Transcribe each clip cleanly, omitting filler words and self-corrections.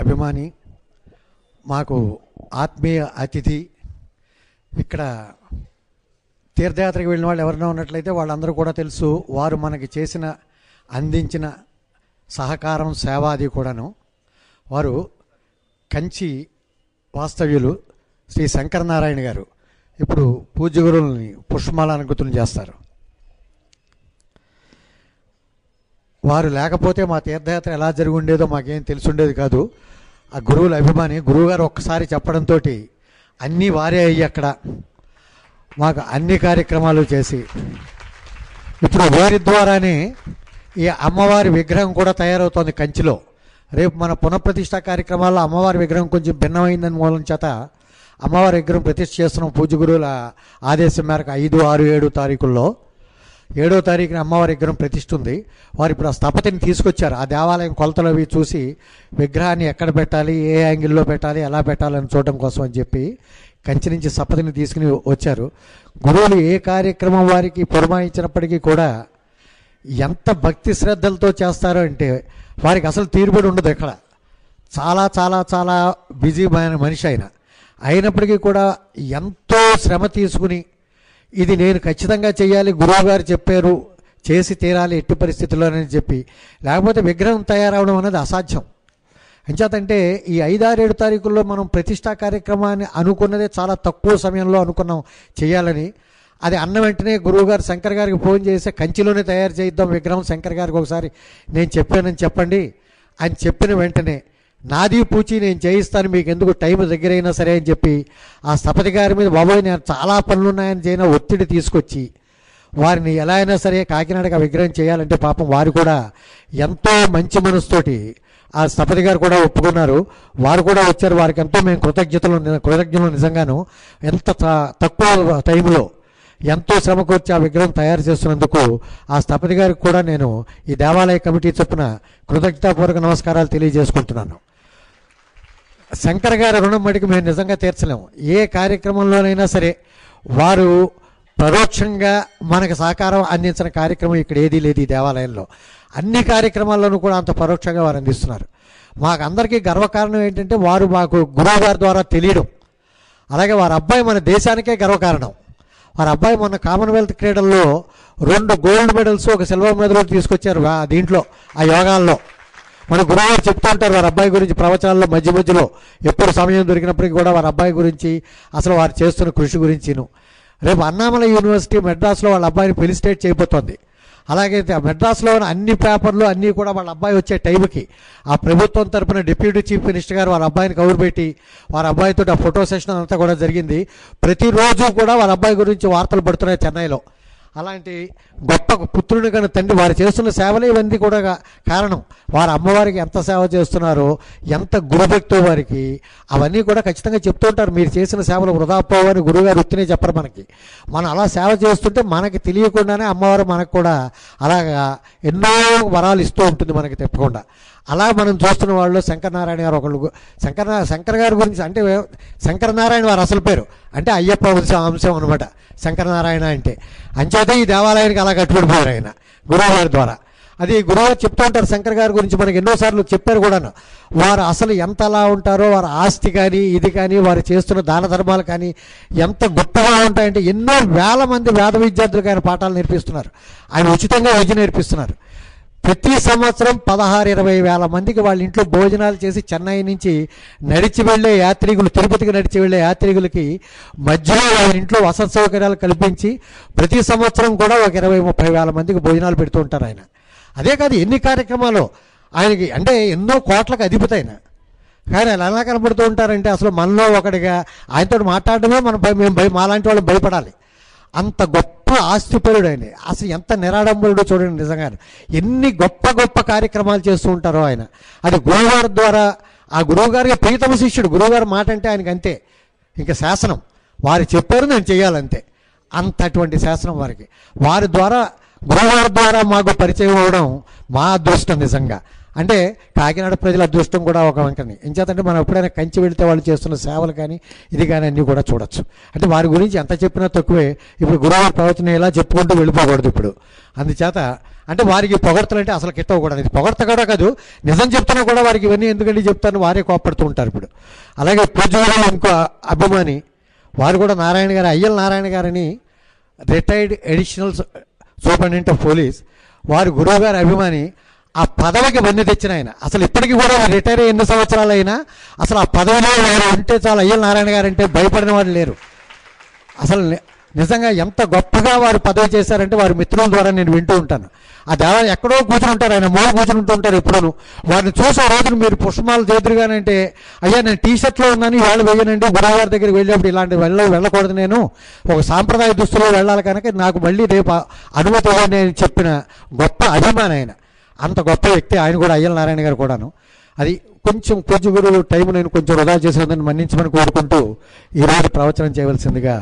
అభిమాని, మాకు ఆత్మీయ అతిథి. ఇక్కడ తీర్థయాత్రకు వెళ్ళిన వాళ్ళు ఎవరైనా ఉన్నట్లయితే వాళ్ళందరూ కూడా తెలుసు. వారు మనకి అందించిన సహకారం, సేవ అది కూడాను. వారు కంచి వాస్తవ్యులు శ్రీ శంకరనారాయణ గారు. ఇప్పుడు పూజ్య గురువుల్ని పుష్పమాలాలంకృతులు చేస్తారు. వారు లేకపోతే మా తీర్థయాత్ర ఎలా జరిగి ఉండేదో మాకేం తెలుసుండేది కాదు. ఆ గురువుల అభిమాని. గురువుగారు ఒక్కసారి చెప్పడంతో అన్నీ వారే అయ్యి అక్కడ మాకు అన్ని కార్యక్రమాలు చేసి, ఇప్పుడు వారి ద్వారానే ఈ అమ్మవారి విగ్రహం కూడా తయారవుతోంది కంచిలో. రేపు మన పునఃప్రతిష్ఠ కార్యక్రమాల్లో అమ్మవారి విగ్రహం కొంచెం భిన్నమైందని మూలం చేత అమ్మవారి విగ్రహం ప్రతిష్ఠ చేస్తున్నాం. పూజ్య గురువుల ఆదేశం మేరకు 5, 6, 7 తారీఖుల్లో. 7వ తారీఖున అమ్మవారి విగ్రహం ప్రతిష్ఠ ఉంది. వారు ఇప్పుడు ఆ స్థపతిని తీసుకొచ్చారు. ఆ దేవాలయం కొలతలు అవి చూసి విగ్రహాన్ని ఎక్కడ పెట్టాలి, ఏ యాంగిల్లో పెట్టాలి, ఎలా పెట్టాలని చూడటం కోసం అని చెప్పి కంచి నుంచి స్థపతిని తీసుకుని వచ్చారు. గురువులు ఏ కార్యక్రమం వారికి పురమాయించినప్పటికీ కూడా ఎంత భక్తి శ్రద్ధలతో చేస్తారో అంటే వారికి అసలు తీరుబడి ఉండదు. ఎక్కడ చాలా చాలా చాలా బిజీ మనిషి అయినప్పటికీ కూడా ఎంతో శ్రమ తీసుకుని ఇది నేను ఖచ్చితంగా చేయాలి, గురువుగారు చెప్పారు, చేసి తీరాలి ఎట్టి పరిస్థితుల్లోనని చెప్పి, లేకపోతే విగ్రహం తయారవడం అనేది అసాధ్యం. అంచేతంటే ఈ 5, 6, 7 తారీఖుల్లో మనం ప్రతిష్టా కార్యక్రమాన్ని అనుకున్నదే చాలా తక్కువ సమయంలో అనుకున్నాం చేయాలని. అది అన్న వెంటనే గురువుగారు శంకర్ గారికి ఫోన్ చేసి కంచిలోనే తయారు చేద్దాం విగ్రహం, శంకర్ గారికి ఒకసారి నేను చెప్పానని చెప్పండి అని చెప్పిన వెంటనే నాది పూచి నేను చేయిస్తాను, మీకు ఎందుకు టైం దగ్గరైనా సరే అని చెప్పి ఆ స్థపతి గారి మీద బాబోయ్ నేను చాలా పనులు ఉన్నాయని చేయన ఒత్తిడి తీసుకొచ్చి వారిని ఎలా అయినా సరే కాకినాడకి ఆ విగ్రహం చేయాలంటే పాపం వారు కూడా ఎంతో మంచి మనసుతోటి ఆ స్థపతి గారు కూడా ఒప్పుకున్నారు. వారు కూడా వచ్చారు. వారికి ఎంతో మేము కృతజ్ఞతలు నిజంగాను. ఎంత తక్కువ టైంలో ఎంతో శ్రమకు వచ్చి ఆ విగ్రహం తయారు చేస్తున్నందుకు ఆ స్థపతి గారికి కూడా నేను ఈ దేవాలయ కమిటీ చొప్పున కృతజ్ఞతాపూర్వక నమస్కారాలు తెలియజేసుకుంటున్నాను. శంకర్ గారి రుణం మటుకు మేము నిజంగా తీర్చలేము. ఏ కార్యక్రమంలోనైనా సరే వారు పరోక్షంగా మనకు సహకారం అందించిన కార్యక్రమం ఇక్కడ ఏదీ లేదు. ఈ దేవాలయంలో అన్ని కార్యక్రమాల్లోనూ కూడా అంత పరోక్షంగా వారు అందిస్తున్నారు. మాకు అందరికీ గర్వకారణం ఏంటంటే వారు మాకు గురువు గారి ద్వారా తెలియడం, అలాగే వారి అబ్బాయి మన దేశానికే గర్వకారణం. వారి అబ్బాయి మొన్న కామన్వెల్త్ క్రీడల్లో 2 గోల్డ్ మెడల్స్, 1 సిల్వర్ మెడల్ తీసుకొచ్చారు. దీంట్లో ఆ యోగాల్లో మన గురువుగారు చెప్తూ ఉంటారు వారి అబ్బాయి గురించి ప్రవచనాల్లో మధ్యలో ఎప్పుడు సమయం దొరికినప్పటికీ కూడా వారి అబ్బాయి గురించి, అసలు వారు చేస్తున్న కృషి గురించిను. రేపు అన్నామలై యూనివర్సిటీ మెడ్రాస్లో వాళ్ళ అబ్బాయిని ఫెలిసిటేట్ చేయబోతోంది. అలాగే మెడ్రాస్లో ఉన్న అన్ని పేపర్లు అన్నీ కూడా వాళ్ళ అబ్బాయి వచ్చే టైంకి ఆ ప్రభుత్వం తరఫున డిప్యూటీ చీఫ్ మినిస్టర్ గారు వాళ్ళ అబ్బాయిని కబురు పెట్టి వారి అబ్బాయితో ఆ ఫోటో సెషన్ అంతా కూడా జరిగింది. ప్రతిరోజు కూడా వాళ్ళ అబ్బాయి గురించి వార్తలు పడుతున్నాయి చెన్నైలో. అలాంటి గొప్ప పుత్రుని కన్నా తండ్రి వారు చేస్తున్న సేవలే ఇవన్నీ కూడా కారణం. వారు అమ్మవారికి ఎంత సేవ చేస్తున్నారో, ఎంత గురుభక్తో వారికి అవన్నీ కూడా ఖచ్చితంగా చెప్తూ ఉంటారు. మీరు చేసిన సేవలు వృధా పోవని గురువుగారు ఉత్తినే చెప్పరు మనకి. మనం అలా సేవ చేస్తుంటే మనకి తెలియకుండానే అమ్మవారు మనకు కూడా అలాగా ఎన్నో వరాలు ఇస్తూ ఉంటుంది మనకి తప్పకుండా. అలా మనం చూస్తున్న వాళ్ళు శంకరనారాయణ గారు ఒకళ్ళు. శంకర్ గారి గురించి అంటే శంకరనారాయణ వారు అసలు పేరు అంటే అయ్యప్ప అంశం అనమాట శంకరనారాయణ అంటే. అంచేతే ఈ దేవాలయానికి అలా కట్టుబడిపోయారు ఆయన గురువు గారి ద్వారా. అది గురువు చెప్తూ ఉంటారు శంకర్ గారి గురించి మనకి ఎన్నోసార్లు చెప్పారు కూడాను. వారు అసలు ఎంత అలా ఉంటారో, వారి ఆస్తి కానీ ఇది కానీ వారు చేస్తున్న దాన ధర్మాలు కానీ ఎంత గొప్పగా ఉంటాయంటే ఎన్నో వేల మంది వేద విద్యార్థులకు ఆయన పాఠాలు నేర్పిస్తున్నారు. ఆయన ఉచితంగా విద్య నేర్పిస్తున్నారు. ప్రతి సంవత్సరం 16-20 వేల మందికి వాళ్ళ ఇంట్లో భోజనాలు చేసి చెన్నై నుంచి నడిచి వెళ్ళే యాత్రికులు, తిరుపతికి నడిచి వెళ్ళే యాత్రికులకి మధ్యలో వాళ్ళ ఇంట్లో వసతి సౌకర్యాలు కల్పించి ప్రతి సంవత్సరం కూడా ఒక 20-30 వేల మందికి భోజనాలు పెడుతూ ఉంటారు ఆయన. అదే కాదు ఎన్ని కార్యక్రమాలు ఆయనకి అంటే ఎన్నో కోట్లకు అధిపతి ఆయన. కానీ అలా ఎలా కనపడుతూ ఉంటారంటే అసలు మనలో ఒకటిగా ఆయనతో మాట్లాడడమే మేము మాలాంటి వాళ్ళు భయపడాలి. అంత గొప్ప ఆస్తిపరుడు ఆయన. అసలు ఎంత నిరాడంబరుడో చూడండి నిజంగా. ఎన్ని గొప్ప గొప్ప కార్యక్రమాలు చేస్తూ ఉంటారో ఆయన. అది గురువుగారి ద్వారా, ఆ గురువుగారికి ప్రీతమ శిష్యుడు. గురువుగారి మాట అంటే ఆయనకి అంతే ఇంకా శాసనం. వారు చెప్పారు నేను చేయాలంతే, అంతటువంటి శాసనం వారికి. వారి ద్వారా గురువుగారి ద్వారా మాకు పరిచయం అవ్వడం మా అదృష్టం నిజంగా. అంటే కాకినాడ ప్రజల అదృష్టం కూడా ఒక వంకని. ఎంచేతంటే మనం ఎప్పుడైనా కంచి వెళితే వాళ్ళు చేస్తున్న సేవలు కానీ ఇది కానీ అన్నీ కూడా చూడొచ్చు. అంటే వారి గురించి ఎంత చెప్పినా తక్కువే. ఇప్పుడు గురువారి ప్రవచనం ఎలా చెప్పుకుంటూ వెళ్ళిపోకూడదు ఇప్పుడు. అందుచేత అంటే వారికి పొగడతలు అంటే అసలు కిట్టవకూడదు. ఇది పొగడత కూడా కాదు, నిజం చెప్తున్నా కూడా వారికి ఇవన్నీ ఎందుకంటే చెప్తాను వారే కోపడుతూ ఉంటారు. ఇప్పుడు అలాగే పూజ్యులు ఇంకో అభిమాని వారు కూడా నారాయణ గారు, అయ్యల్ నారాయణ గారని retired additional superintendent of police, వారు గురువు గారి అభిమాని. ఆ పదవికి వన్నె తెచ్చిన ఆయన అసలు ఇప్పటికీ కూడా రిటైర్ ఎన్ని సంవత్సరాలు అయినా అసలు ఆ పదవిలో వారు ఉంటే చాలా అయ్యల్ నారాయణ గారు అంటే భయపడిన వారు లేరు. అసలు నిజంగా ఎంత గొప్పగా వారు పదవి చేశారంటే వారి మిత్రుల ద్వారా నేను వింటూ ఉంటాను. ఆ దేవాలయం ఎక్కడో కూర్చుని ఉంటారు, ఆయన మూల కూర్చుని ఉంటూ ఉంటారు. ఎప్పుడూ వారిని చూసే రోజున మీరు పుష్పమాలు చేతురుగానంటే అయ్యా నేను టీషర్ట్లో ఉన్నాను ఇవాళ వేయనండి, గురువుగారి దగ్గరికి వెళ్ళేప్పుడు ఇలాంటి వెళ్ళకూడదు, నేను ఒక సాంప్రదాయ దుస్తులో వెళ్ళాలి కనుక నాకు మళ్ళీ రేపు అనుమతి ఇవ్వండి అని చెప్పిన గొప్ప అభిమాని ఆయన. అంత గొప్ప వ్యక్తి ఆయన కూడా, అయ్యల్ నారాయణ గారు కూడాను. అది కొంచెం పూజ్య గురువు టైం నేను కొంచెం వృధా చేసేదని మన్నించమని కోరుకుంటూ ఈరోజు ప్రవచనం చేయవలసిందిగా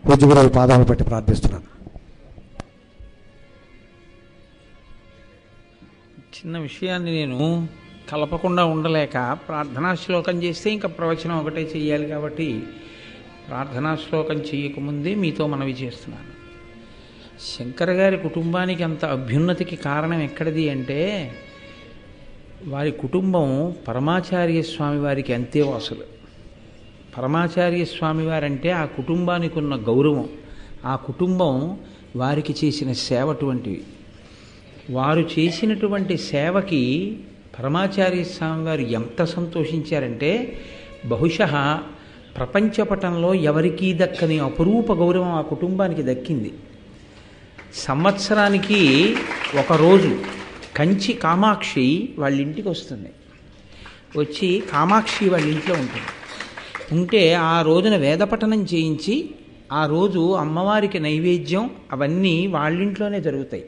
పూజ్య గురువు పాదాలు పట్టి ప్రార్థిస్తున్నాను. చిన్న విషయాన్ని నేను కలపకుండా ఉండలేక ప్రార్థనా శ్లోకం చేస్తే ఇంకా ప్రవచనం ఒకటే చెయ్యాలి కాబట్టి ప్రార్థనా శ్లోకం చేయకముందే మీతో మనవి చేస్తున్నాను. శంకర గారి కుటుంబానికి అంత అభ్యున్నతికి కారణం ఎక్కడిది అంటే వారి కుటుంబం పరమాచార్య స్వామి వారికి అంతేవాసులు. పరమాచార్య స్వామి వారంటే ఆ కుటుంబానికి ఉన్న గౌరవం, ఆ కుటుంబం వారికి చేసిన సేవ అటువంటివి. వారు చేసినటువంటి సేవకి పరమాచార్య స్వామి వారు ఎంత సంతోషించారంటే బహుశः ప్రపంచపటంలో ఎవరికీ దక్కని అపురూప గౌరవం ఆ కుటుంబానికి దక్కింది. సంవత్సరానికి ఒకరోజు కంచి కామాక్షి వాళ్ళ ఇంటికి వస్తుంది. వచ్చి కామాక్షి వాళ్ళ ఇంట్లో ఉంటుంది. ఉంటే ఆ రోజున వేదపఠనం చేయించి ఆ రోజు అమ్మవారికి నైవేద్యం అవన్నీ వాళ్ళింట్లోనే జరుగుతాయి.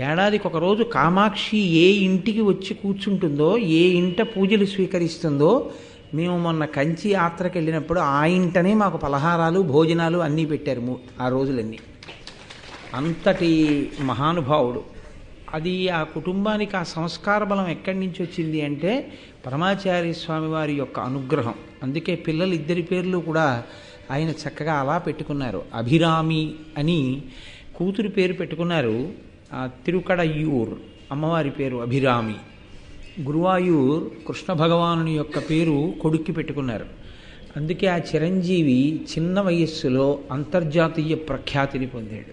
ఏడాదికి ఒకరోజు కామాక్షి ఏ ఇంటికి వచ్చి కూర్చుంటుందో, ఏ ఇంట పూజలు స్వీకరిస్తుందో, మేము మొన్న కంచి యాత్రకు వెళ్ళినప్పుడు ఆ ఇంటనే మాకు పలహారాలు భోజనాలు అన్నీ పెట్టారు ఆ రోజులన్నీ. అంతటి మహానుభావుడు. అది ఆ కుటుంబానికి ఆ సంస్కార బలం ఎక్కడి నుంచి వచ్చింది అంటే పరమాచార్య స్వామి వారి యొక్క అనుగ్రహం. అందుకే పిల్లలు ఇద్దరి పేర్లు కూడా ఆయన చక్కగా అలా పెట్టుకున్నారు. అభిరామి అని కూతురి పేరు పెట్టుకున్నారు. తిరుకడయూర్ అమ్మవారి పేరు అభిరామి. గురువాయూర్ కృష్ణ భగవానుని యొక్క పేరు కొడుక్కి పెట్టుకున్నారు. అందుకే ఆ చిరంజీవి చిన్న వయస్సులో అంతర్జాతీయ ప్రఖ్యాతిని పొందాడు.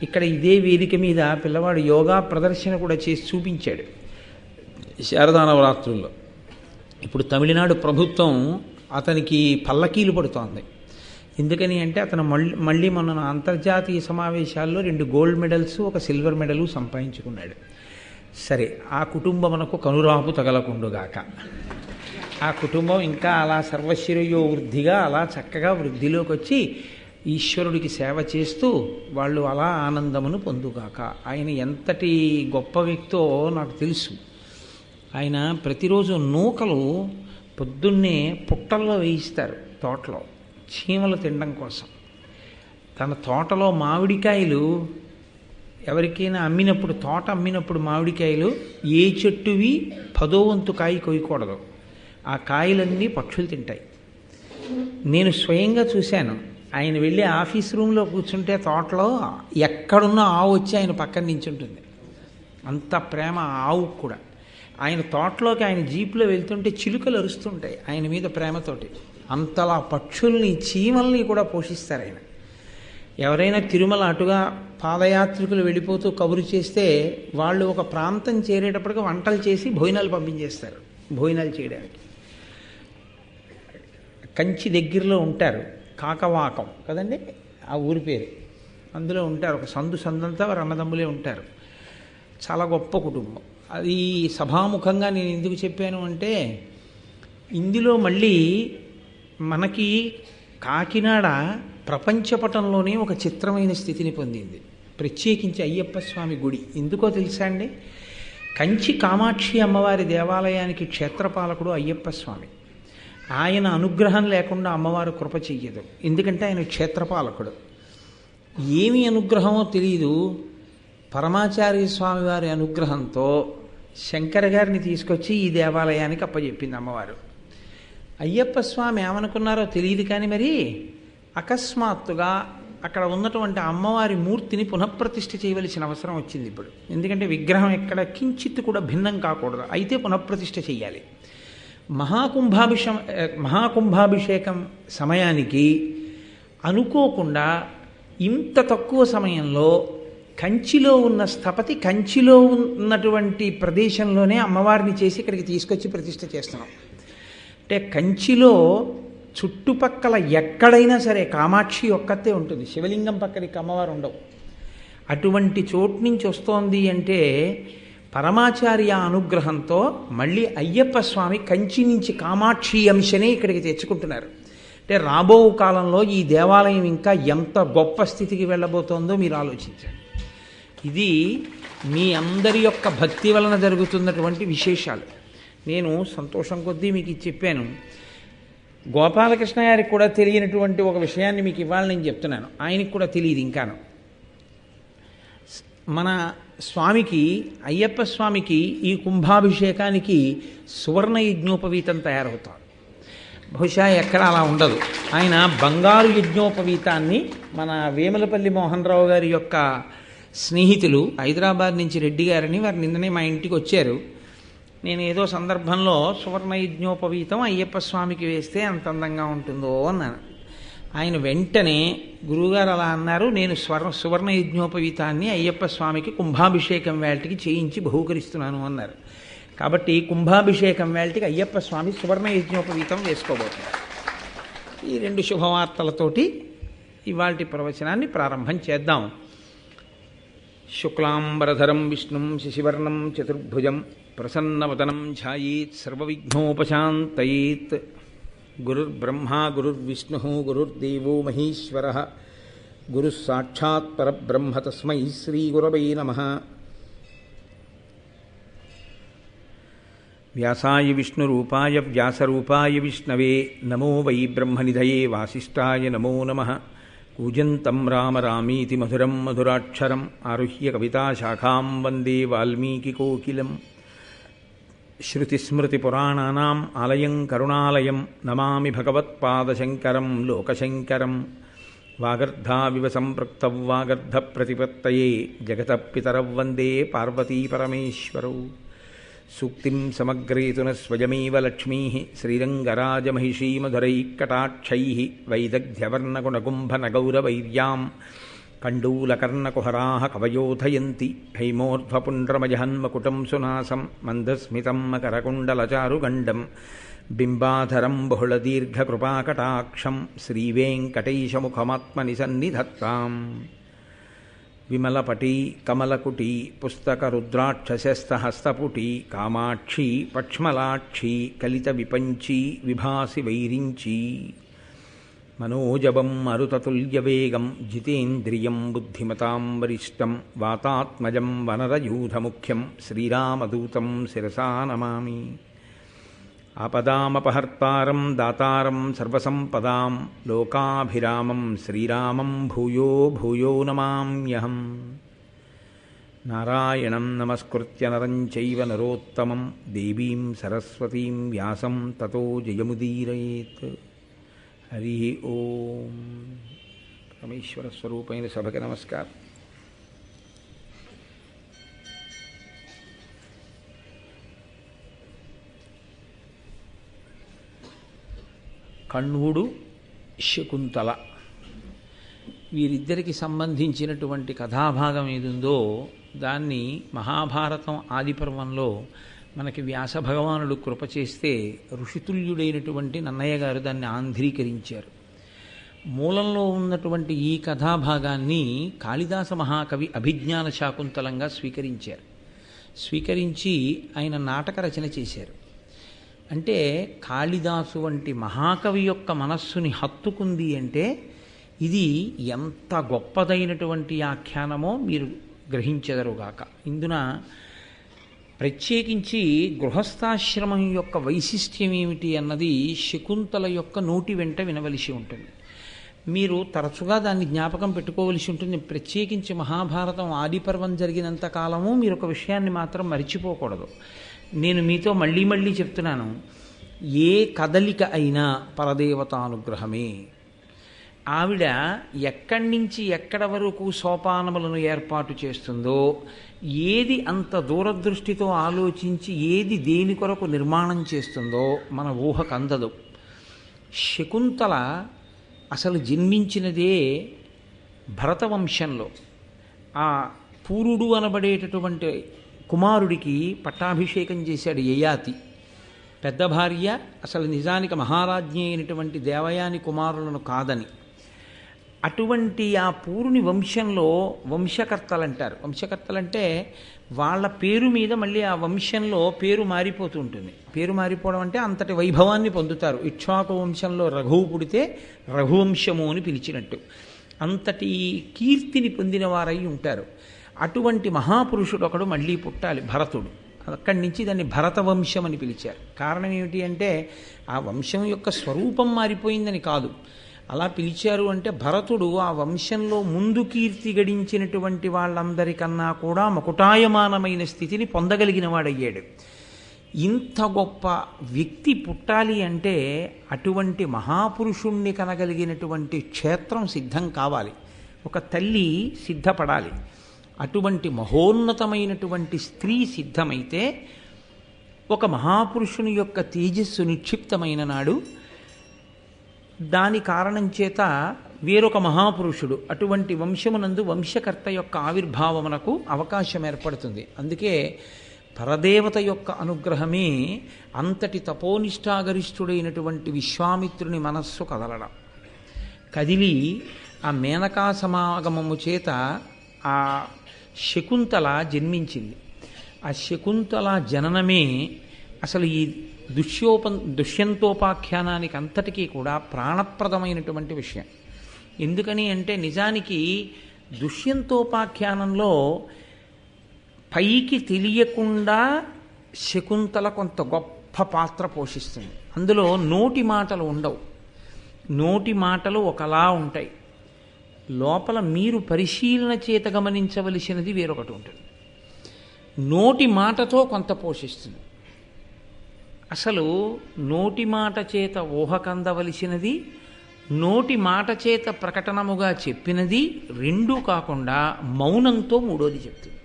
ఇక్కడ ఇదే వేదిక మీద పిల్లవాడు యోగా ప్రదర్శన కూడా చేసి చూపించాడు శారదా నవరాత్రుల్లో. ఇప్పుడు తమిళనాడు ప్రభుత్వం అతనికి పల్లకీలు పడుతోంది. ఎందుకని అంటే అతను మళ్ళీ మొన్న అంతర్జాతీయ సమావేశాల్లో 2 గోల్డ్ మెడల్స్ 1 సిల్వర్ మెడలు సంపాదించుకున్నాడు. సరే, ఆ కుటుంబమునకు కనురాపు తగలకుండుగాక. ఆ కుటుంబం ఇంకా అలా సర్వశ్రేయో వృద్ధిగా అలా చక్కగా వృద్ధిలోకి వచ్చి ఈశ్వరుడికి సేవ చేస్తూ వాళ్ళు అలా ఆనందమును పొందుగాక. ఆయన ఎంతటి గొప్ప వ్యక్తో నాకు తెలుసు. ఆయన ప్రతిరోజు నూకలు పొద్దున్నే పుట్టల్లో వేయిస్తారు తోటలో, చీమలు తినడం కోసం. తన తోటలో మామిడికాయలు ఎవరికైనా అమ్మినప్పుడు, తోట అమ్మినప్పుడు మామిడికాయలు ఏ చెట్టువి 10వ వంతు కాయ కొయ్యకూడదు. ఆ కాయలన్నీ పక్షులు తింటాయి. నేను స్వయంగా చూశాను. ఆయన వెళ్ళి ఆఫీస్ రూమ్లో కూర్చుంటే తోటలో ఎక్కడున్న ఆవు వచ్చి ఆయన పక్కన నించుంటుంది. అంత ప్రేమ ఆవు కూడా. ఆయన తోటలోకి ఆయన జీపులో వెళ్తుంటే చిలుకలు అరుస్తుంటాయి ఆయన మీద ప్రేమతోటి. అంతలా పక్షుల్ని చీమల్ని కూడా పోషిస్తారు ఆయన. ఎవరైనా తిరుమల అటుగా పాదయాత్రికులు వెళ్ళిపోతూ కబురు చేస్తే వాళ్ళు ఒక ప్రాంతం చేరేటప్పటికి వంటలు చేసి భోజనాలు పంపించేస్తారు భోజనాలు చేయడానికి. కంచి దగ్గరలో ఉంటారు, కాకవాకం కదండి ఆ ఊరి పేరు. అందులో ఉంటారు, ఒక సందంతా వారు అన్నదమ్ములే ఉంటారు. చాలా గొప్ప కుటుంబం. అది సభాముఖంగా నేను ఎందుకు చెప్పాను అంటే ఇందులో మళ్ళీ మనకి కాకినాడ ప్రపంచపటంలోనే ఒక చిత్రమైన స్థితిని పొందింది. ప్రత్యేకించి అయ్యప్ప స్వామి గుడి ఎందుకో తెలుసా అండి? కంచి కామాక్షి అమ్మవారి దేవాలయానికి క్షేత్రపాలకుడు అయ్యప్ప స్వామి. ఆయన అనుగ్రహం లేకుండా అమ్మవారు కృప చెయ్యదు. ఎందుకంటే ఆయన క్షేత్రపాలకుడు. ఏమి అనుగ్రహమో తెలియదు. పరమాచార్య స్వామి వారి అనుగ్రహంతో శంకర గారిని తీసుకొచ్చి ఈ దేవాలయానికి అప్పచెప్పింది అమ్మవారు. అయ్యప్ప స్వామి ఏమనుకున్నారో తెలియదు కానీ మరి అకస్మాత్తుగా అక్కడ ఉన్నటువంటి అమ్మవారి మూర్తిని పునఃప్రతిష్ఠ చేయవలసిన అవసరం వచ్చింది ఇప్పుడు. ఎందుకంటే విగ్రహం ఎక్కడ కించిత్ కూడా భిన్నం కాకూడదు, అయితే పునఃప్రతిష్ఠ చేయాలి. మహాకుంభాభిషేకం సమయానికి అనుకోకుండా ఇంత తక్కువ సమయంలో కంచిలో ఉన్న స్థపతి కంచిలో ఉన్నటువంటి ప్రదేశంలోనే అమ్మవారిని చేసి ఇక్కడికి తీసుకొచ్చి ప్రతిష్ఠ చేస్తున్నాం. అంటే కంచిలో చుట్టుపక్కల ఎక్కడైనా సరే కామాక్షి ఒక్కతే ఉంటుంది, శివలింగం పక్కడికి అమ్మవారు ఉండవు. అటువంటి చోటు నుంచి వస్తోంది అంటే పరమాచార్య అనుగ్రహంతో మళ్ళీ అయ్యప్ప స్వామి కంచి నుంచి కామాక్షి అంశనే ఇక్కడికి తెచ్చుకుంటున్నారు. అంటే రాబో కాలంలో ఈ దేవాలయం ఇంకా ఎంత గొప్ప స్థితికి వెళ్ళబోతోందో మీరు ఆలోచించండి. ఇది మీ అందరి యొక్క భక్తి వలన జరుగుతున్నటువంటి విశేషాలు. నేను సంతోషం కొద్దీ మీకు ఇది చెప్పాను. గోపాలకృష్ణ గారికి కూడా తెలియనటువంటి ఒక విషయాన్ని మీకు ఇవాళ నేను చెప్తున్నాను. ఆయనకి కూడా తెలియదు ఇంకాను. మన స్వామికి, అయ్యప్ప స్వామికి ఈ కుంభాభిషేకానికి సువర్ణ యజ్ఞోపవీతం తయారవుతారు. బహుశా ఎక్కడ అలా ఉండదు. ఆయన బంగారు యజ్ఞోపవీతాన్ని మన వేములపల్లి మోహన్ రావు గారి యొక్క స్నేహితులు హైదరాబాద్ నుంచి రెడ్డి గారని, వారు నిన్ననే మా ఇంటికి వచ్చారు. నేను ఏదో సందర్భంలో సువర్ణ యజ్ఞోపవీతం అయ్యప్ప స్వామికి వేస్తే ఎంత అందంగా ఉంటుందో అన్నాను. ఆయన వెంటనే గురువుగారు అలా అన్నారు, నేను సువర్ణ యజ్ఞోపవీతాన్ని అయ్యప్ప స్వామికి కుంభాభిషేకం వేళటికి చేయించి బహూకరిస్తున్నాను అన్నారు. కాబట్టి కుంభాభిషేకం వేళటికి అయ్యప్ప స్వామి సువర్ణ యజ్ఞోపవీతం వేసుకోబోతున్నారు. ఈ రెండు శుభవార్తలతోటి ఇవాల్టి ప్రవచనాన్ని ప్రారంభం చేద్దాం. శుక్లాంబరధరం విష్ణుం శశివర్ణం చతుర్భుజం ప్రసన్నవదనం ఛాయేత్ సర్వవిఘ్నోపశాంతయేత్. గురుర్బ్రహ్మా గురుర్విష్ణుః గురుర్దేవో మహేశ్వరః గురుః సాక్షాత్ పరబ్రహ్మ తస్మై శ్రీగురవే నమః. వ్యాసాయ విష్ణురూపాయ వ్యాసరూపాయ విష్ణవే నమో వై బ్రహ్మనిధయే వాసిష్ఠాయ నమో నమః. కూజంతం రామ రామీతి మధురం మధురాక్షరం ఆరుహ్య కవితాశాఖాం వందే వాల్మీకికోకిలం. శృతిస్మృతిపురాణానాం ఆలయం కరుణాలయం నమామి భగవత్పాదశంకరం లోకశంకరం. వాగర్ధావివ సంపృక్తౌ వాగర్ధప్రతిపత్తయే జగతః పితరౌ వందే పార్వతీపరమేశ్వరౌ. సూక్తిం సమగ్రేతున స్వయమేవ లక్ష్మీః శ్రీరంగరాజమహిషీమధురైఃకటాక్షైః వైదగ్ధ్యవర్ణగుణగుంభనగౌరవైర్యాం కండూలకర్ణకుహరాः కవయోధయంతి. హైమోర్ధ్వపుండ్రమజహన్మకుటం సునాసం మందస్మితం మకరకుండలచారుగండం బింబాధరం బహుళదీర్ఘకృపాకటాక్షం శ్రీవేంకటేశముఖమాత్మని సన్నిధత్తాం. విమలపటీ కమలకుటీ పుస్తకరుద్రాక్షశస్తహస్తపుటీ కామాక్షి పక్ష్మలాక్షి కలిత విపంచీ విభాసి వైరించీ. మనోజవం మరుతతుల్యవేగం జితేంద్రియం బుద్ధిమతాం వరిష్టం వాతాత్మజం వనరయూధముఖ్యం శ్రీరామదూతం శిరసా నమామి. ఆపదామపహర్తారం దాతారం సర్వసంపదాం లోకాభిరామం శ్రీరామం భూయో భూయో నమామ్యహం. నారాయణం నమస్కృత్య నరం చైవ నరోత్తమం దేవీం సరస్వతీం వ్యాసం తతో జయముదీరయేత్. హరి ఓం. పరమేశ్వర స్వరూపైన సభకి నమస్కారం. కణ్వుడు శకుంతల వీరిద్దరికి సంబంధించినటువంటి కథాభాగం ఏదుందో దాన్ని మహాభారతం ఆదిపర్వంలో మనకి వ్యాస భగవానుడు కృప చేస్తే ఋషితుల్యుడైనటువంటి నన్నయ్య గారు దాన్ని ఆంధ్రీకరించారు. మూలంలో ఉన్నటువంటి ఈ కథాభాగాన్ని కాళిదాస మహాకవి అభిజ్ఞాన శాకుంతలంగా స్వీకరించారు. స్వీకరించి ఆయన నాటక రచన చేశారు. అంటే కాళిదాసు వంటి మహాకవి యొక్క మనస్సుని హత్తుకుంది అంటే ఇది ఎంత గొప్పదైనటువంటి ఆఖ్యానమో మీరు గ్రహించెదరుగాక. ఇందున ప్రత్యేకించి గృహస్థాశ్రమం యొక్క వైశిష్ట్యం ఏమిటి అన్నది శకుంతల యొక్క నోటి వెంట వినవలసి ఉంటుంది. మీరు తరచుగా దాన్ని జ్ఞాపకం పెట్టుకోవలసి ఉంటుంది. ప్రత్యేకించి మహాభారతం ఆదిపర్వం జరిగినంత కాలము మీరు ఒక విషయాన్ని మాత్రం మరిచిపోకూడదు. నేను మీతో మళ్ళీ మళ్ళీ చెప్తున్నాను, ఏ కదలిక అయినా పరదేవతానుగ్రహమే. ఆవిడ ఎక్కడి నుంచి ఎక్కడ వరకు సోపానములను ఏర్పాటు చేస్తుందో, ఏది అంత దూరదృష్టితో ఆలోచించి ఏది దేని కొరకు నిర్మాణం చేస్తుందో మన ఊహకు అందదు. శకుంతల అసలు జన్మించినదే భరతవంశంలో. ఆ పూరుడు అనబడేటటువంటి కుమారుడికి పట్టాభిషేకం చేశాడు యయాతి. పెద్ద భార్య అసలు నిజానికి మహారాజ్ఞి అయినటువంటి దేవయాని కుమారులను కాదని. అటువంటి ఆ పూరుని వంశంలో వంశకర్తలు అంటారు. వంశకర్తలంటే వాళ్ళ పేరు మీద మళ్ళీ ఆ వంశంలో పేరు మారిపోతూ ఉంటుంది. పేరు మారిపోవడం అంటే అంతటి వైభవాన్ని పొందుతారు. ఇక్ష్వాకు వంశంలో రఘువు పుడితే రఘువంశము అని పిలిచినట్టు అంతటి కీర్తిని పొందిన వారై ఉంటారు. అటువంటి మహాపురుషుడు ఒకడు మళ్ళీ పుట్టాలి, భరతుడు. అక్కడి నుంచి దాన్ని భరతవంశం అని పిలిచారు. కారణం ఏమిటి అంటే ఆ వంశం యొక్క స్వరూపం మారిపోయిందని కాదు. అలా పిలిచారు అంటే భరతుడు ఆ వంశంలో ముందు కీర్తి గడించినటువంటి వాళ్ళందరికన్నా కూడా మకుటాయమానమైన స్థితిని పొందగలిగిన వాడయ్యాడు. ఇంత గొప్ప వ్యక్తి పుట్టాలి అంటే అటువంటి మహాపురుషుణ్ణి కనగలిగినటువంటి క్షేత్రం సిద్ధం కావాలి, ఒక తల్లి సిద్ధపడాలి. అటువంటి మహోన్నతమైనటువంటి స్త్రీ సిద్ధమైతే ఒక మహాపురుషుని యొక్క తేజస్సు నిక్షిప్తమైన నాడు దాని కారణం చేత వేరొక మహాపురుషుడు అటువంటి వంశమునందు వంశకర్త యొక్క ఆవిర్భావమునకు అవకాశం ఏర్పడుతుంది. అందుకే పరదేవత యొక్క అనుగ్రహమే అంతటి తపోనిష్టాగరిష్ఠుడైనటువంటి విశ్వామిత్రుని మనస్సు కదలడం. కదిలి ఆ మేనకా సమాగమము చేత ఆ శకుంతల జన్మించింది. ఆ శకుంతల జననమే అసలు ఈ దుష్యంతోపాఖ్యానానికి అంతటికీ కూడా ప్రాణప్రదమైనటువంటి విషయం. ఎందుకని అంటే నిజానికి దుష్యంతోపాఖ్యానంలో పైకి తెలియకుండా శకుంతల కొంత గొప్ప పాత్ర పోషిస్తుంది. అందులో నోటి మాటలు ఉండవు, నోటి మాటలు ఒకలా ఉంటాయి. లోపల మీరు పరిశీలన చేత గమనించవలసినది వేరొకటి ఉంటుంది. నోటి మాటతో కొంత పోషిస్తుంది. అసలు నోటి మాట చేత ఊహకందవలసినది, నోటి మాట చేత ప్రకటనముగా చెప్పినది రెండూ కాకుండా మౌనంతో మూడోది చెప్తుంది.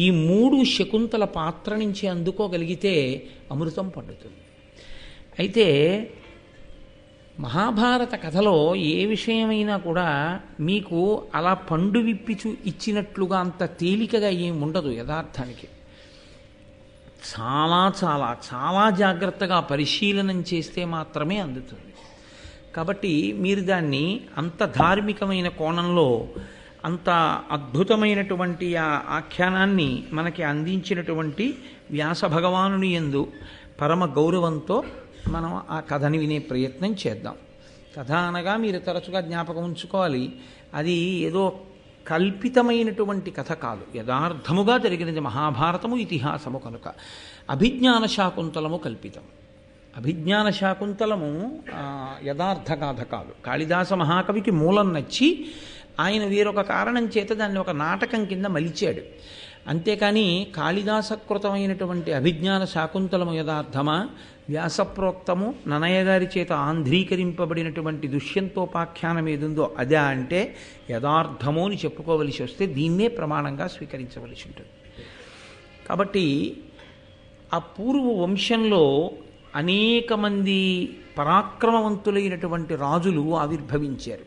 ఈ మూడు శకుంతల పాత్ర నుంచి అందుకోగలిగితే అమృతం పండుతుంది. అయితే మహాభారత కథలో ఏ విషయమైనా కూడా మీకు అలా పండు విప్పి ఇచ్చినట్లుగా అంత తేలికగా ఏం ఉండదు. యథార్థానికి చాలా చాలా చాలా జాగ్రత్తగా పరిశీలనం చేస్తే మాత్రమే అందుతుంది. కాబట్టి మీరు దాన్ని అంత ధార్మికమైన కోణంలో అంత అద్భుతమైనటువంటి ఆ ఆఖ్యానాన్ని మనకి అందించినటువంటి వ్యాస భగవానుని యందు పరమ గౌరవంతో మనం ఆ కథని వినే ప్రయత్నం చేద్దాం. కథ అనగా మీరు తరచుగా జ్ఞాపకం ఉంచుకోవాలి, అది ఏదో కల్పితమైనటువంటి కథ కాదు, యథార్థముగా జరిగినది మహాభారతము ఇతిహాసము కనుక. అభిజ్ఞాన శాకుంతలము కల్పితం, అభిజ్ఞాన శాకుంతలము యథార్థ గాథ కాదు. కాళిదాస మహాకవికి మూలం నచ్చి ఆయన వేరొక కారణం చేత దాన్ని ఒక నాటకం కింద మలిచాడు. అంతేకాని కాళిదాసకృతమైనటువంటి అభిజ్ఞాన శాకుంతలము యథార్థమా, వ్యాసప్రోక్తము నన్నయ్య గారి చేత ఆంధ్రీకరింపబడినటువంటి దుష్యంతోపాఖ్యానం ఏదుందో అదే అంటే యథార్థమో అని చెప్పుకోవలసి వస్తే దీన్నే ప్రమాణంగా స్వీకరించవలసి ఉంటుంది. కాబట్టి ఆ పూర్వ వంశంలో అనేక మంది పరాక్రమవంతులైనటువంటి రాజులు ఆవిర్భవించారు.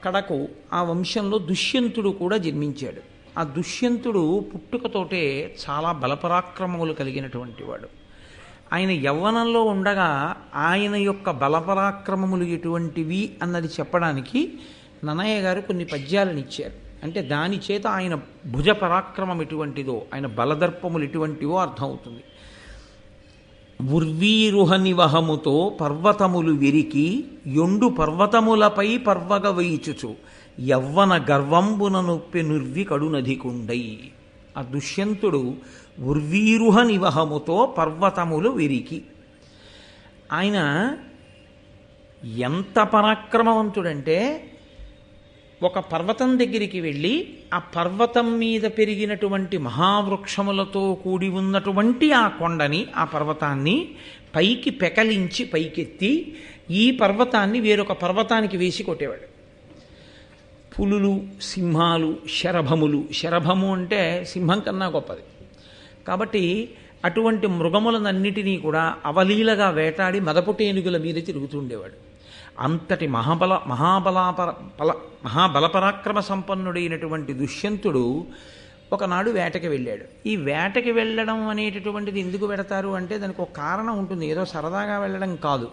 కడకు ఆ వంశంలో దుష్యంతుడు కూడా జన్మించాడు. ఆ దుష్యంతుడు పుట్టుకతోటే చాలా బలపరాక్రమములు కలిగినటువంటి వాడు. ఆయన యవ్వనంలో ఉండగా ఆయన యొక్క బలపరాక్రమములు ఎటువంటివి అన్నది చెప్పడానికి నన్నయ్య గారు కొన్ని పద్యాలను ఇచ్చారు. అంటే దాని చేత ఆయన భుజ పరాక్రమం ఎటువంటిదో, ఆయన బలదర్పములు ఎటువంటివో అర్థమవుతుంది. ఉర్వీరుహ నివహముతో పర్వతములు విరికి యొండు పర్వతములపై పర్వగ వేయిచుచు యవ్వన గర్వంబున నొప్పి నుర్వి కడునధికుండై. ఆ దుష్యంతుడు ఉర్వీరుహ నివహముతో పర్వతములు విరికి, ఆయన ఎంత పరాక్రమవంతుడంటే ఒక పర్వతం దగ్గరికి వెళ్ళి ఆ పర్వతం మీద పెరిగినటువంటి మహావృక్షములతో కూడి ఉన్నటువంటి ఆ కొండని, ఆ పర్వతాన్ని పైకి పెకలించి పైకెత్తి ఈ పర్వతాన్ని వేరొక పర్వతానికి వేసి కొట్టేవాడు. పులులు, సింహాలు, శరభములు, శరభము అంటే సింహం కన్నా గొప్పది కాబట్టి అటువంటి మృగములనన్నిటినీ కూడా అవలీలగా వేటాడి మదపుటేనుగుల మీద తిరుగుతుండేవాడు. అంతటి మహాబలపరాక్రమ సంపన్నుడైనటువంటి దుష్యంతుడు ఒకనాడు వేటకి వెళ్ళాడు. ఈ వేటకి వెళ్ళడం అనేటటువంటిది ఎందుకు వెడతారు అంటే దానికి ఒక కారణం ఉంటుంది. ఏదో సరదాగా వెళ్ళడం కాదు.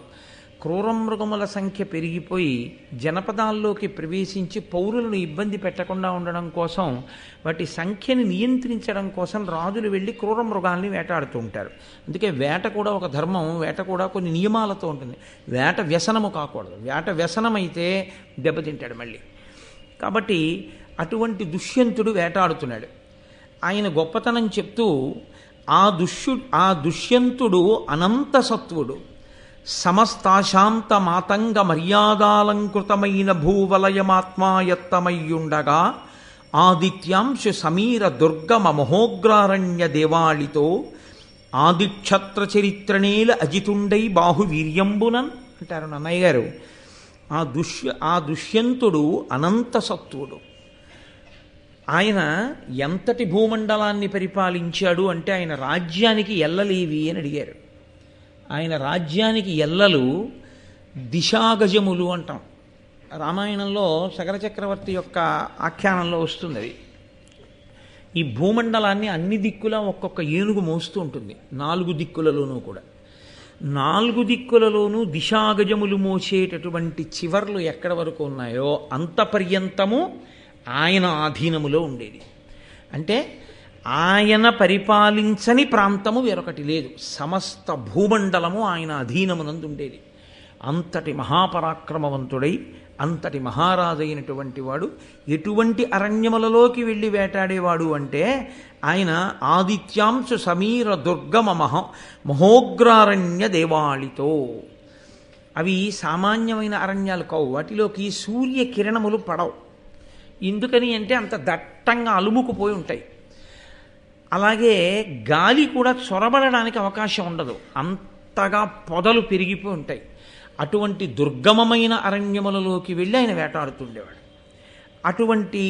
క్రూరమృగముల సంఖ్య పెరిగిపోయి జనపదాల్లోకి ప్రవేశించి పౌరులను ఇబ్బంది పెట్టకుండా ఉండడం కోసం, వాటి సంఖ్యని నియంత్రించడం కోసం రాజులు వెళ్ళి క్రూరమృగాల్ని వేటాడుతూ ఉంటారు. అందుకే వేట కూడా ఒక ధర్మం, వేట కూడా కొన్ని నియమాలతో ఉంటుంది. వేట వ్యసనము కాకూడదు. వేట వ్యసనమైతే దెబ్బతింటాడు మళ్ళీ. కాబట్టి అటువంటి దుష్యంతుడు వేటాడుతున్నాడు. ఆయన గొప్పతనం చెప్తూ ఆ దుష్యంతుడు అనంత సత్వుడు, సమస్తాశాంత మాతంగ మర్యాదాలంకృతమైన భూవలయమాత్మాయత్తమయ్యుండగా ఆదిత్యాంశు సమీర దుర్గమ మహోగ్రారణ్య దేవాళితో ఆదిక్షత్ర చరిత్రనేల అజితుండై బాహువీర్యంబునన్ అంటారు నన్నయ్య గారు. ఆ దుష్యంతుడు అనంత సత్వుడు. ఆయన ఎంతటి భూమండలాన్ని పరిపాలించాడు అంటే ఆయన రాజ్యానికి ఎల్లలేవి అని అడిగారు. ఆయన రాజ్యానికి ఎల్లలు దిశాగజములు అంటాం. రామాయణంలో సగర చక్రవర్తి యొక్క ఆఖ్యానంలో వస్తుంది అది. ఈ భూమండలాన్ని అన్ని దిక్కులా ఒక్కొక్క ఏనుగు మోస్తూ ఉంటుంది, 4 దిక్కులలోనూ కూడా. 4 దిక్కులలోనూ దిశాగజములు మోసేటటువంటి చివర్లు ఎక్కడ వరకు ఉన్నాయో అంత పర్యంతము ఆయన ఆధీనములో ఉండేది. అంటే ఆయన పరిపాలించని ప్రాంతము వేరొకటి లేదు. సమస్త భూమండలము ఆయన అధీనమునందు ఉండేది. అంతటి మహాపరాక్రమవంతుడై అంతటి మహారాజైనటువంటి వాడు ఎటువంటి అరణ్యములలోకి వెళ్ళి వేటాడేవాడు అంటే ఆయన ఆదిత్యాంశ సమీర దుర్గమ మహోగ్రారణ్య దేవాళితో. అవి సామాన్యమైన అరణ్యాలు కావు. వాటిలోకి సూర్యకిరణములు పడవు. ఎందుకని అంటే అంత దట్టంగా అలుముకుపోయి ఉంటాయి. అలాగే గాలి కూడా చొరబడడానికి అవకాశం ఉండదు, అంతగా పొదలు పెరిగిపోయి ఉంటాయి. అటువంటి దుర్గమమైన అరణ్యములలోకి వెళ్ళి ఆయన వేటాడుతుండేవాడు. అటువంటి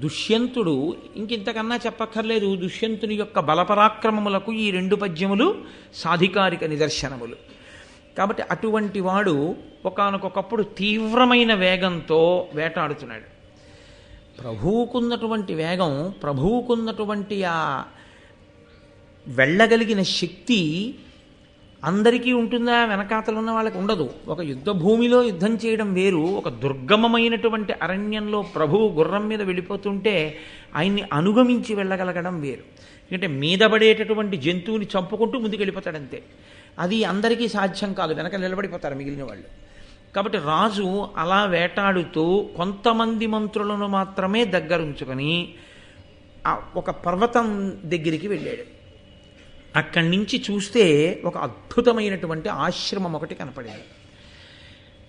దుష్యంతుడు, ఇంకింతకన్నా చెప్పక్కర్లేదు, దుష్యంతుని యొక్క బలపరాక్రమములకు ఈ 2 పద్యములు సాధికారిక నిదర్శనములు. కాబట్టి అటువంటి వాడు ఒకానొకప్పుడు తీవ్రమైన వేగంతో వేటాడుతున్నాడు. ప్రభువుకున్నటువంటి వేగం, ప్రభువుకున్నటువంటి ఆ వెళ్ళగలిగిన శక్తి అందరికీ ఉంటుందా? వెనకాతలు ఉన్న వాళ్ళకి ఉండదు. ఒక యుద్ధ భూమిలో యుద్ధం చేయడం వేరు, ఒక దుర్గమమైనటువంటి అరణ్యంలో ప్రభువు గుర్రం మీద వెళ్ళిపోతుంటే ఆయన్ని అనుగమించి వెళ్ళగలగడం వేరు. ఎందుకంటే మీద పడేటటువంటి జంతువుని చంపుకుంటూ ముందుకు వెళ్ళిపోతాడంతే. అది అందరికీ సాధ్యం కాదు, వెనక నిలబడిపోతారు మిగిలిన వాళ్ళు. కాబట్టి రాజు అలా వేటాడుతూ కొంతమంది మంత్రులను మాత్రమే దగ్గరుంచుకొని ఒక పర్వతం దగ్గరికి వెళ్ళాడు. అక్కడి నుంచి చూస్తే ఒక అద్భుతమైనటువంటి ఆశ్రమం ఒకటి కనపడింది.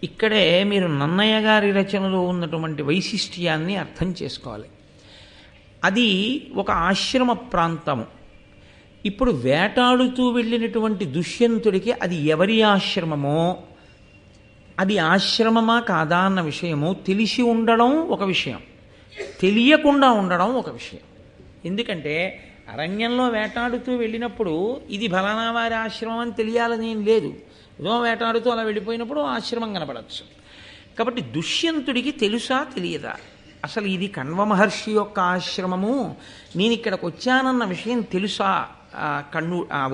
ఇక్కడే మీరు నన్నయ్య గారి రచనలో ఉన్నటువంటి వైశిష్ట్యాన్ని అర్థం చేసుకోవాలి. అది ఒక ఆశ్రమ ప్రాంతము. ఇప్పుడు వేటాడుతూ వెళ్ళినటువంటి దుష్యంతుడికి అది ఎవరి ఆశ్రమమో, అది ఆశ్రమమా కాదా అన్న విషయము తెలిసి ఉండడం ఒక విషయం, తెలియకుండా ఉండడం ఒక విషయం. ఎందుకంటే అరణ్యంలో వేటాడుతూ వెళ్ళినప్పుడు ఇది ఫలానా వారి ఆశ్రమం అని తెలియాలని ఏం లేదు. ఏదో వేటాడుతూ అలా వెళ్ళిపోయినప్పుడు ఆశ్రమం కనపడచ్చు. కాబట్టి దుష్యంతుడికి తెలుసా తెలియదా, అసలు ఇది కణ్వ మహర్షి యొక్క ఆశ్రమము, నేను ఇక్కడికి వచ్చానన్న విషయం తెలుసా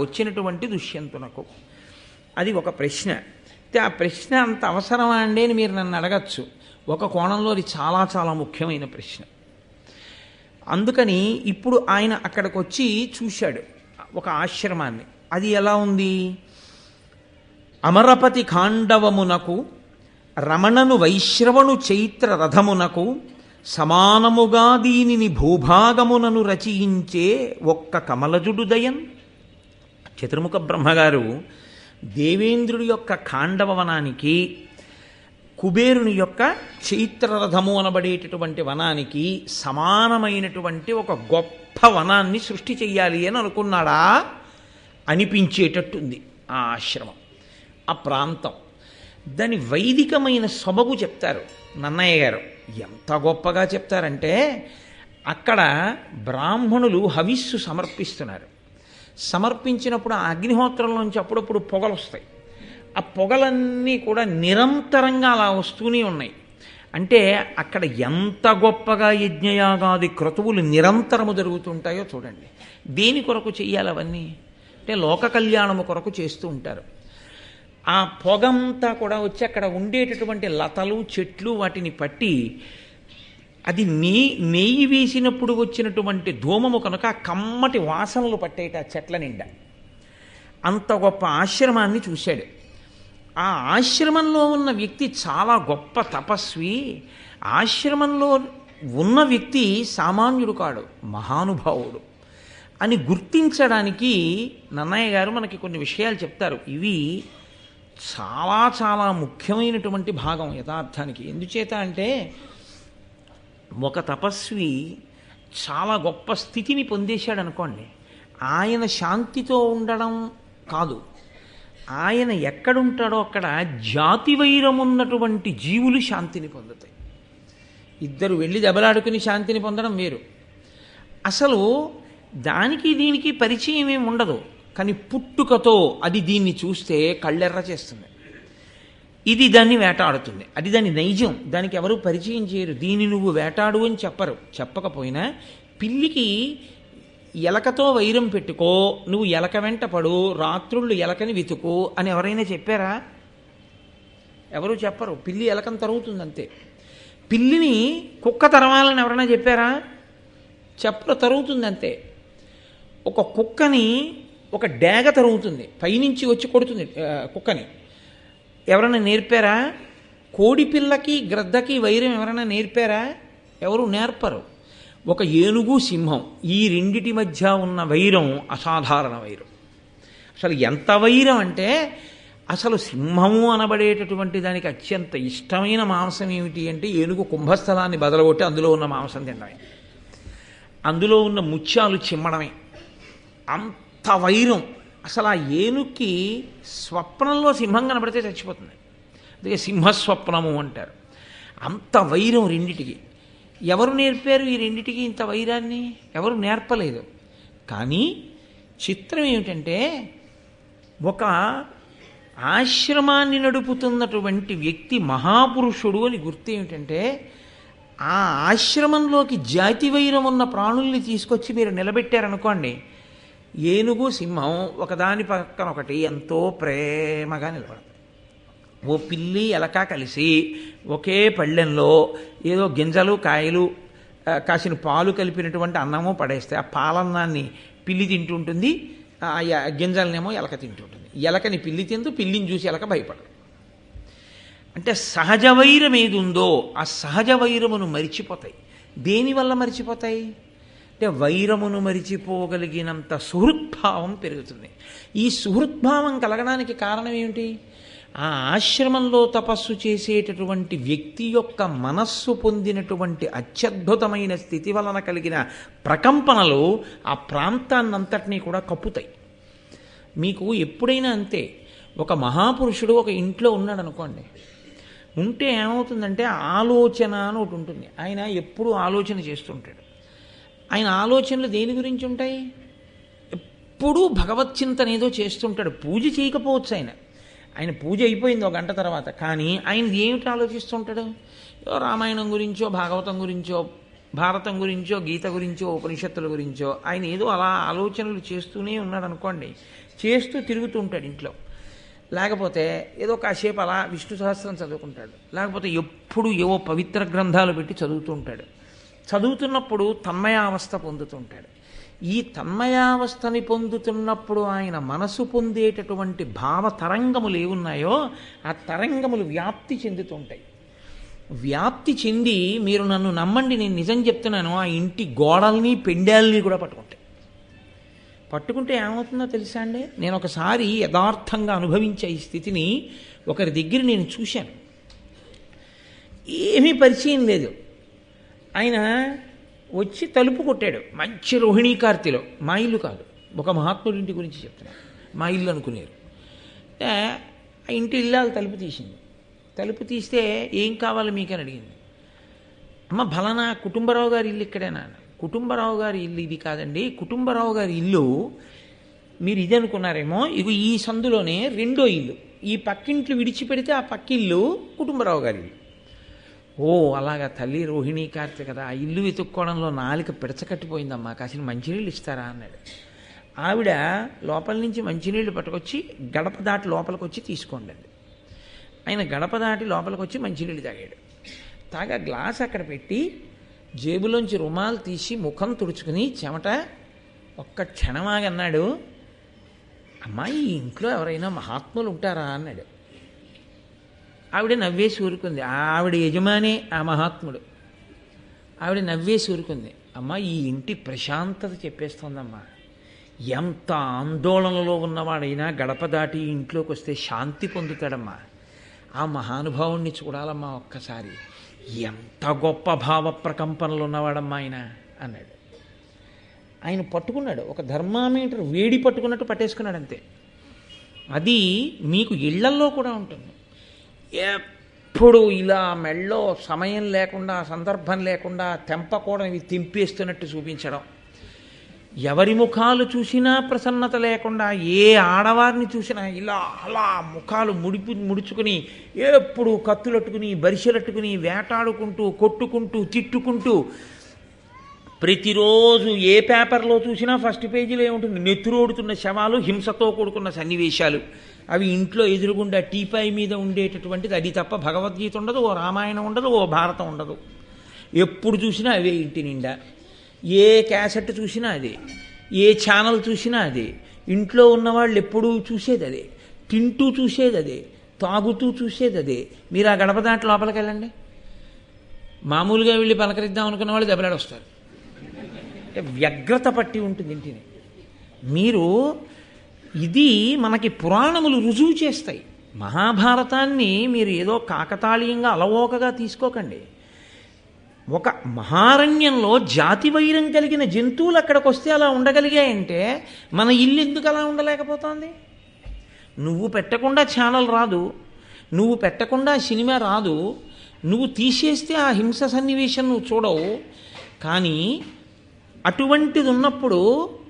వచ్చినటువంటి దుష్యంతునకు? అది ఒక ప్రశ్న. ఆ ప్రశ్న అంత అవసరమా అండి అని మీరు నన్ను అడగచ్చు. ఒక కోణంలో అది చాలా చాలా ముఖ్యమైన ప్రశ్న. అందుకని ఇప్పుడు ఆయన అక్కడికి వచ్చి చూశాడు ఒక ఆశ్రమాన్ని. అది ఎలా ఉంది? అమరపతి ఖాండవమునకు రమణను వైశ్రవణు చైత్ర రథమునకు సమానముగా దీనిని భూభాగమునను రచయించే ఒక్క కమలజుడు దయన్. చతుర్ముఖ బ్రహ్మగారు దేవేంద్రుడి యొక్క ఖాండవనానికి కుబేరుని యొక్క చైత్రరథము అనబడేటటువంటి వనానికి సమానమైనటువంటి ఒక గొప్ప వనాన్ని సృష్టి చెయ్యాలి అని అనుకున్నాడా అనిపించేటట్టుంది ఆ ఆశ్రమం, ఆ ప్రాంతం. దాని వైదికమైన సొబగు చెప్తారు నన్నయ్య గారు. ఎంత గొప్పగా చెప్తారంటే, అక్కడ బ్రాహ్మణులు హవిస్సు సమర్పిస్తున్నారు. సమర్పించినప్పుడు ఆ అగ్నిహోత్రంలోంచి అప్పుడప్పుడు పొగలు వస్తాయి. ఆ పొగలన్నీ కూడా నిరంతరంగా అలా వస్తూనే ఉన్నాయి. అంటే అక్కడ ఎంత గొప్పగా యజ్ఞయాగాది క్రతువులు నిరంతరము జరుగుతుంటాయో చూడండి. దేని కొరకు చెయ్యాలి అవన్నీ అంటే లోక కళ్యాణము కొరకు చేస్తూ ఉంటారు. ఆ పొగంతా కూడా వచ్చి అక్కడ ఉండేటటువంటి లతలు చెట్లు వాటిని పట్టి, అది నెయ్యి వేసినప్పుడు వచ్చినటువంటి ధూమము కనుక కమ్మటి వాసనలు పట్టేట చెట్ల నిండా. అంత గొప్ప ఆశ్రమాన్ని చూశాడు. ఆ ఆశ్రమంలో ఉన్న వ్యక్తి చాలా గొప్ప తపస్వి. ఆశ్రమంలో ఉన్న వ్యక్తి సామాన్యుడు కాడు, మహానుభావుడు అని గుర్తించడానికి నన్నయ్య గారు మనకి కొన్ని విషయాలు చెప్తారు. ఇవి చాలా చాలా ముఖ్యమైనటువంటి భాగం యథార్థానికి. ఎందుచేత అంటే, ఒక తపస్వి చాలా గొప్ప స్థితిని పొందేశాడు అనుకోండి, ఆయన శాంతితో ఉండడం కాదు, ఆయన ఎక్కడుంటాడో అక్కడ జాతి వైరం ఉన్నటువంటి జీవులు శాంతిని పొందుతాయి. ఇద్దరు వెళ్ళి దెబ్బలాడుకుని శాంతిని పొందడం వేరు. అసలు దానికి దీనికి పరిచయం ఏమి ఉండదు, కానీ పుట్టుకతో అది దీన్ని చూస్తే కళ్ళెర్ర చేస్తుంది. ఇది దాన్ని వేటాడుతుంది, అది దాని నైజం. దానికి ఎవరు పరిచయం చేయరు. దీన్ని నువ్వు వేటాడు అని చెప్పరు. చెప్పకపోయినా పిల్లికి ఎలకతో వైరం పెట్టుకో, నువ్వు ఎలక వెంట పడు, రాత్రుళ్ళు ఎలకని వెతుకు అని ఎవరైనా చెప్పారా? ఎవరు చెప్పరు. పిల్లి ఎలకని తరుగుతుంది అంతే. పిల్లిని కుక్క తరవాలని ఎవరైనా చెప్పారా? చెప్పరు, తరుగుతుంది అంతే. ఒక కుక్కని ఒక డేగ తరుగుతుంది, పైనుంచి వచ్చి కొడుతుంది కుక్కని. ఎవరైనా నేర్పారా? కోడి పిల్లకి గ్రద్దకి వైరం ఎవరైనా నేర్పారా? ఎవరు నేర్పరు. ఒక ఏనుగు సింహం, ఈ రెండిటి మధ్య ఉన్న వైరం అసాధారణ వైరం. అసలు ఎంత వైరం అంటే, అసలు సింహము అనబడేటటువంటి దానికి అత్యంత ఇష్టమైన మాంసం ఏమిటి అంటే ఏనుగు కుంభస్థలాన్ని బదలగొట్టి అందులో ఉన్న మాంసం తినడమే, అందులో ఉన్న ముత్యాలు చిమ్మడమే. అంత వైరం. అసలు ఆ ఏనుక్కి స్వప్నంలో సింహం కనబడితే చచ్చిపోతుంది. అందుకే సింహస్వప్నము అంటారు. అంత వైరం రెండిటికి. ఎవరు నేర్పారు ఈ రెండిటికి ఇంత వైరాన్ని? ఎవరు నేర్పలేదు. కానీ చిత్రం ఏమిటంటే, ఒక ఆశ్రమాన్ని నడుపుతున్నటువంటి వ్యక్తి మహాపురుషుడు అని గుర్తు ఏమిటంటే, ఆ ఆశ్రమంలోకి జాతి వైరం ఉన్న ప్రాణుల్ని తీసుకొచ్చి మీరు నిలబెట్టారనుకోండి, ఏనుగు సింహం ఒకదాని పక్కన ఒకటి ఎంతో ప్రేమగా నిలబడతాయి. ఓ పిల్లి ఎలక కలిసి ఒకే పళ్ళెంలో ఏదో గింజలు కాయలు కాసిన పాలు కలిపినటువంటి అన్నము పడేస్తే ఆ పాలన్నాన్ని పిల్లి తింటుంటుంది, ఆ గింజలనేమో ఎలక తింటుంటుంది. ఎలకని పిల్లి తింటూ, పిల్లిని చూసి ఎలక భయపడదు. అంటే సహజ వైరం ఏది ఉందో ఆ సహజ వైరమును మరిచిపోతాయి. దేనివల్ల మరిచిపోతాయి అంటే, వైరమును మరిచిపోగలిగినంత సుహృద్భావం పెరుగుతుంది. ఈ సుహృద్భావం కలగడానికి కారణం ఏమిటి? ఆ ఆశ్రమంలో తపస్సు చేసేటటువంటి వ్యక్తి యొక్క మనస్సు పొందినటువంటి అత్యద్భుతమైన స్థితి వలన కలిగిన ప్రకంపనలు ఆ ప్రాంతాన్నంతటినీ కూడా కప్పుతాయి. మీకు ఎప్పుడైనా అంతే, ఒక మహాపురుషుడు ఒక ఇంట్లో ఉన్నాడు అనుకోండి, ఉంటే ఏమవుతుందంటే ఆలోచన అని ఒకటి ఉంటుంది. ఆయన ఎప్పుడూ ఆలోచన చేస్తుంటాడు. ఆయన ఆలోచనలు దేని గురించి ఉంటాయి? ఎప్పుడూ భగవత్ చింతన ఏదో చేస్తుంటాడు. పూజ చేయకపోవచ్చు ఆయన పూజ అయిపోయింది ఒక గంట తర్వాత, కానీ ఆయన ఏమిటి ఆలోచిస్తుంటాడు? రామాయణం గురించో, భాగవతం గురించో, భారతం గురించో, గీత గురించో, ఉపనిషత్తుల గురించో ఆయన ఏదో అలా ఆలోచనలు చేస్తూనే ఉన్నాడు అనుకోండి. చేస్తూ తిరుగుతూ ఉంటాడు ఇంట్లో. లేకపోతే ఏదో కాసేపు అలా విష్ణు సహస్రం చదువుకుంటాడు. లేకపోతే ఎప్పుడు ఏవో పవిత్ర గ్రంథాలు పెట్టి చదువుతూ ఉంటాడు. చదువుతున్నప్పుడు తన్మయావస్థ పొందుతుంటాడు. ఈ తన్మయావస్థని పొందుతున్నప్పుడు ఆయన మనసు పొందేటటువంటి భావ తరంగములు ఏమున్నాయో ఆ తరంగములు వ్యాప్తి చెందుతుంటాయి. వ్యాప్తి చెంది, మీరు నన్ను నమ్మండి, నేను నిజం చెప్తున్నాను, ఆ ఇంటి గోడల్ని పెండాల్ని కూడా పట్టుకుంటే ఏమవుతుందో తెలుసా అండి? నేను ఒకసారి యథార్థంగా అనుభవించే ఈ స్థితిని ఒకరి దగ్గర నేను చూశాను. ఏమీ పరిచయం లేదు. ఆయన వచ్చి తలుపు కొట్టాడు మంచి రోహిణీ కార్తెలో. మా ఇల్లు కాదు, ఒక మహాత్ముడి ఇంటి గురించి చెప్తున్నాను. మా ఇల్లు అనుకునేరు. ఆ ఇంటి ఇల్లాలు తలుపు తీసింది. తలుపు తీస్తే ఏం కావాలి మీకని అడిగింది. అమ్మ ఫలానా కుటుంబరావు గారి ఇల్లు ఇక్కడేనా? కుటుంబరావు గారి ఇల్లు ఇది కాదండి, కుటుంబరావు గారి ఇల్లు మీరు ఇది అనుకున్నారేమో, ఇవి ఈ సందులోనే రెండో ఇల్లు, ఈ పక్కింట్లు విడిచిపెడితే ఆ పక్కిల్లు కుటుంబరావు గారి ఇల్లు. ఓ అలాగా తల్లి రోహిణీ కార్తె కదా, ఆ ఇల్లు వెతుక్కోవడంలో నాలుక పిడచకట్టిపోయిందమ్మా, కాసిన మంచినీళ్ళు ఇస్తారా అన్నాడు. ఆవిడ లోపల నుంచి మంచినీళ్ళు పట్టుకొచ్చి గడప దాటి లోపలికి వచ్చి తీసుకోండి అండి. ఆయన గడప దాటి లోపలికి వచ్చి మంచినీళ్ళు తాగాడు. తాగా గ్లాస్ అక్కడ పెట్టి జేబులోంచి రుమాలు తీసి ముఖం తుడుచుకుని చెమట ఒక్క క్షణమాగా అన్నాడు, అమ్మాయి ఈ ఇంట్లో ఎవరైనా మహాత్ములు ఉంటారా అన్నాడు. ఆవిడ నవ్వేసి ఊరుకుంది. ఆవిడ యజమానే ఆ మహాత్ముడు. ఆవిడ నవ్వేసి ఊరుకుంది. అమ్మ ఈ ఇంటి ప్రశాంతత చెప్పేస్తోందమ్మా, ఎంత ఆందోళనలో ఉన్నవాడైనా గడప దాటి ఇంట్లోకి వస్తే శాంతి పొందుతాడమ్మా, ఆ మహానుభావుణ్ణి చూడాలమ్మా ఒక్కసారి, ఎంత గొప్ప భావ ప్రకంపనలు ఉన్నవాడమ్మా ఆయన అన్నాడు. ఆయన పట్టుకున్నాడు, ఒక థర్మామీటర్ వేడి పట్టుకున్నట్టు పట్టేసుకున్నాడు అంతే. అది మీకు ఇళ్లల్లో కూడా ఉంటుంది. ఎప్పుడు ఇలా మెళ్ళో సమయం లేకుండా సందర్భం లేకుండా తెంపకూడదు ఇవి తెంపేస్తున్నట్టు చూపించడం, ఎవరి ముఖాలు చూసినా ప్రసన్నత లేకుండా, ఏ ఆడవారిని చూసినా ఇలా అలా ముఖాలు ముడుచుకుని ఎప్పుడు కత్తులట్టుకుని బరిసెలట్టుకుని వేటాడుకుంటూ కొట్టుకుంటూ తిట్టుకుంటూ, ప్రతిరోజు ఏ పేపర్లో చూసినా ఫస్ట్ పేజీలో ఏముంటుంది, నెత్తురోడుతున్న శవాలు, హింసతో కూడుకున్న సన్నివేశాలు. అవి ఇంట్లో ఎదురుగుండా టీపాయ్ మీద ఉండేటటువంటిది అది తప్ప భగవద్గీత ఉండదు, ఓ రామాయణం ఉండదు, ఓ భారతం ఉండదు. ఎప్పుడు చూసినా అవే ఇంటి నిండా. ఏ క్యాసెట్ చూసినా అదే, ఏ ఛానల్ చూసినా అదే. ఇంట్లో ఉన్నవాళ్ళు ఎప్పుడూ చూసేది అదే, తింటూ చూసేది అదే, తాగుతూ చూసేది అదే. మీరు ఆ గడప దాంట్లో లోపలికి వెళ్ళండి, మామూలుగా వెళ్ళి పలకరిద్దాం అనుకున్న వాళ్ళు దెబ్బలాడి వస్తారు. వ్యగ్రత పట్టి ఉంటుంది ఇంటిని. మీరు ఇది మనకి పురాణములు రుజువు చేస్తాయి. మహాభారతాన్ని మీరు ఏదో కాకతాళీయంగా అలవోకగా తీసుకోకండి. ఒక మహారణ్యంలో జాతి వైరం కలిగిన జంతువులు అక్కడికి వస్తే అలా ఉండగలిగాయంటే మన ఇల్లు ఎందుకు అలా ఉండలేకపోతుంది? నువ్వు పెట్టకుండా ఛానల్ రాదు, నువ్వు పెట్టకుండా సినిమా రాదు, నువ్వు తీసేస్తే ఆ హింస సన్నివేశం నువ్వు చూడవు. కానీ అటువంటిది ఉన్నప్పుడు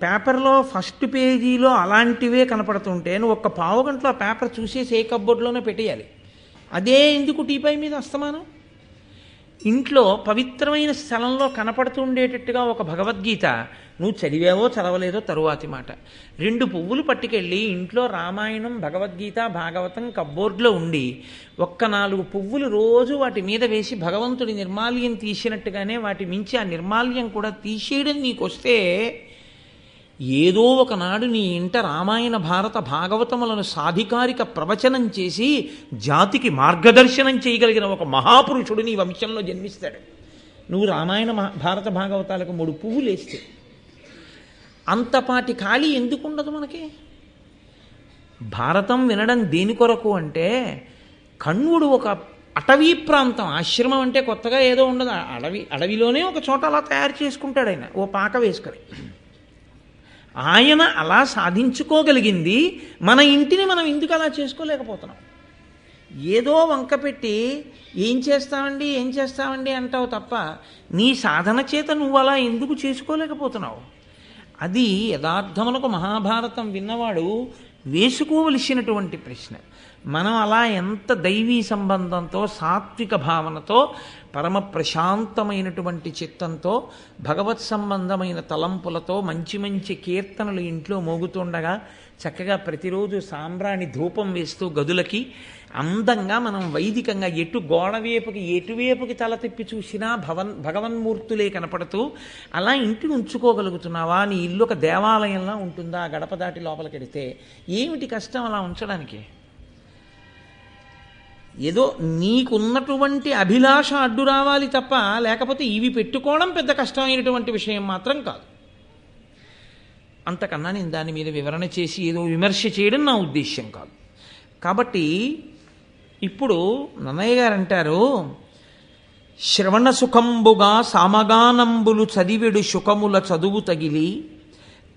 పేపర్లో ఫస్ట్ పేజీలో అలాంటివే కనపడుతుంటే నువ్వు ఒక్క పావు గంటలో ఆ పేపర్ చూసేసి ఏ కబ్బోర్డ్లోనే పెట్టేయాలి. అదే ఎందుకు టీపై మీద అస్తమానం? ఇంట్లో పవిత్రమైన స్థలంలో కనపడుతుండేటట్టుగా ఒక భగవద్గీత నువ్వు చదివావో చదవలేదో తరువాతి మాట. 2 పువ్వులు పట్టుకెళ్ళి ఇంట్లో రామాయణం, భగవద్గీత, భాగవతం కబ్బోర్డ్లో ఉండి 4 పువ్వులు రోజు వాటి మీద వేసి భగవంతుడి నిర్మాల్యం తీసినట్టుగానే వాటి మించి ఆ నిర్మాల్యం కూడా తీసేయడం నీకు వస్తే, ఏదో ఒకనాడు నీ ఇంట రామాయణ భారత భాగవతములను సాధికారిక ప్రవచనం చేసి జాతికి మార్గదర్శనం చేయగలిగిన ఒక మహాపురుషుడు నీ వంశంలో జన్మిస్తాడు. నువ్వు రామాయణ భారత భాగవతాలకు 3 పువ్వులు వేస్తే అంతపాటి ఖాళీ ఎందుకు ఉండదు మనకి? భారతం వినడం దేని కొరకు అంటే, కణ్వుడు ఒక అటవీ ప్రాంతం, ఆశ్రమం అంటే కొత్తగా ఏదో ఉండదు, అడవిలోనే ఒక చోట అలా తయారు చేసుకుంటాడు ఆయన, ఓ పాక వేసుకొని. ఆయన అలా సాధించుకోగలిగింది, మన ఇంటిని మనం ఎందుకు అలా చేసుకోలేకపోతున్నాం? ఏదో వంక పెట్టి ఏం చేస్తామండి అంటావు తప్ప నీ సాధన చేత నువ్వు అలా ఎందుకు చేసుకోలేకపోతున్నావు? అది యథార్థములకు మహాభారతం విన్నవాడు వేసుకోవలసినటువంటి ప్రశ్న. మనం అలా ఎంత దైవీ సంబంధంతో, సాత్విక భావనతో, పరమ ప్రశాంతమైనటువంటి చిత్తంతో, భగవత్ సంబంధమైన తలంపులతో మంచి మంచి కీర్తనలు ఇంట్లో మోగుతుండగా చక్కగా ప్రతిరోజు సాంబ్రాణి ధూపం వేస్తూ గదులకి అందంగా మనం వైదికంగా ఎటువైపుకి తల తిప్పి చూసినా భగవన్మూర్తులే కనపడుతూ అలా ఇంటిని ఉంచుకోగలుగుతున్నావా? నీ ఇల్లు ఒక దేవాలయంలా ఉంటుందా? గడప దాటి లోపలికెడితే ఏమిటి కష్టం అలా ఉంచడానికి? ఏదో నీకున్నటువంటి అభిలాష అడ్డు రావాలి తప్ప, లేకపోతే ఇవి పెట్టుకోవడం పెద్ద కష్టమైనటువంటి విషయం మాత్రం కాదు. అంతకన్నా నేను దాని మీద వివరణ చేసి ఏదో విమర్శ చేయడం నా ఉద్దేశ్యం కాదు. కాబట్టి ఇప్పుడు నన్నయ్య గారు అంటారు, శ్రవణ సుఖంబుగా సామగానంబులు చదివెడు శుకముల చదువు తగిలి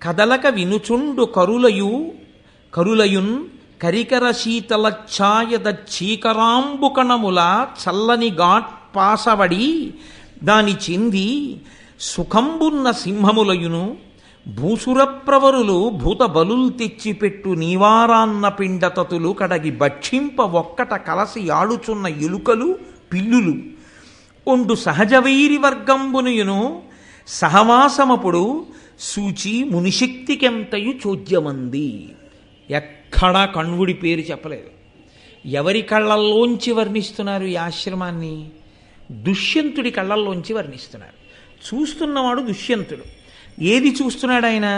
కదలక వినుచుండు కరులయున్ కరికర శీతల ఛాయద చీకరాంబుకణముల చల్లని ఘాట్ పాసవడి దాని చెంది సుఖంబున్న సింహములయును భూసురప్రవరులు భూత బలుల్ తెచ్చిపెట్టు నీవారాన్న పిండతతులు కడగి భక్షింప ఒక్కట కలసి ఆడుచున్న ఎలుకలు పిల్లులు ఒండు సహజవైరి వర్గంబునుయును సహవాసమపుడు సూచి మునిశక్తికెంతయు చోద్యమంది. ఎక్కడా కణ్వుడి పేరు చెప్పలేదు. ఎవరి కళ్ళల్లోంచి వర్ణిస్తున్నారు ఈ ఆశ్రమాన్ని? దుష్యంతుడి కళ్ళల్లోంచి వర్ణిస్తున్నారు. చూస్తున్నవాడు దుష్యంతుడు. ఏది చూస్తున్నాడు ఆయన?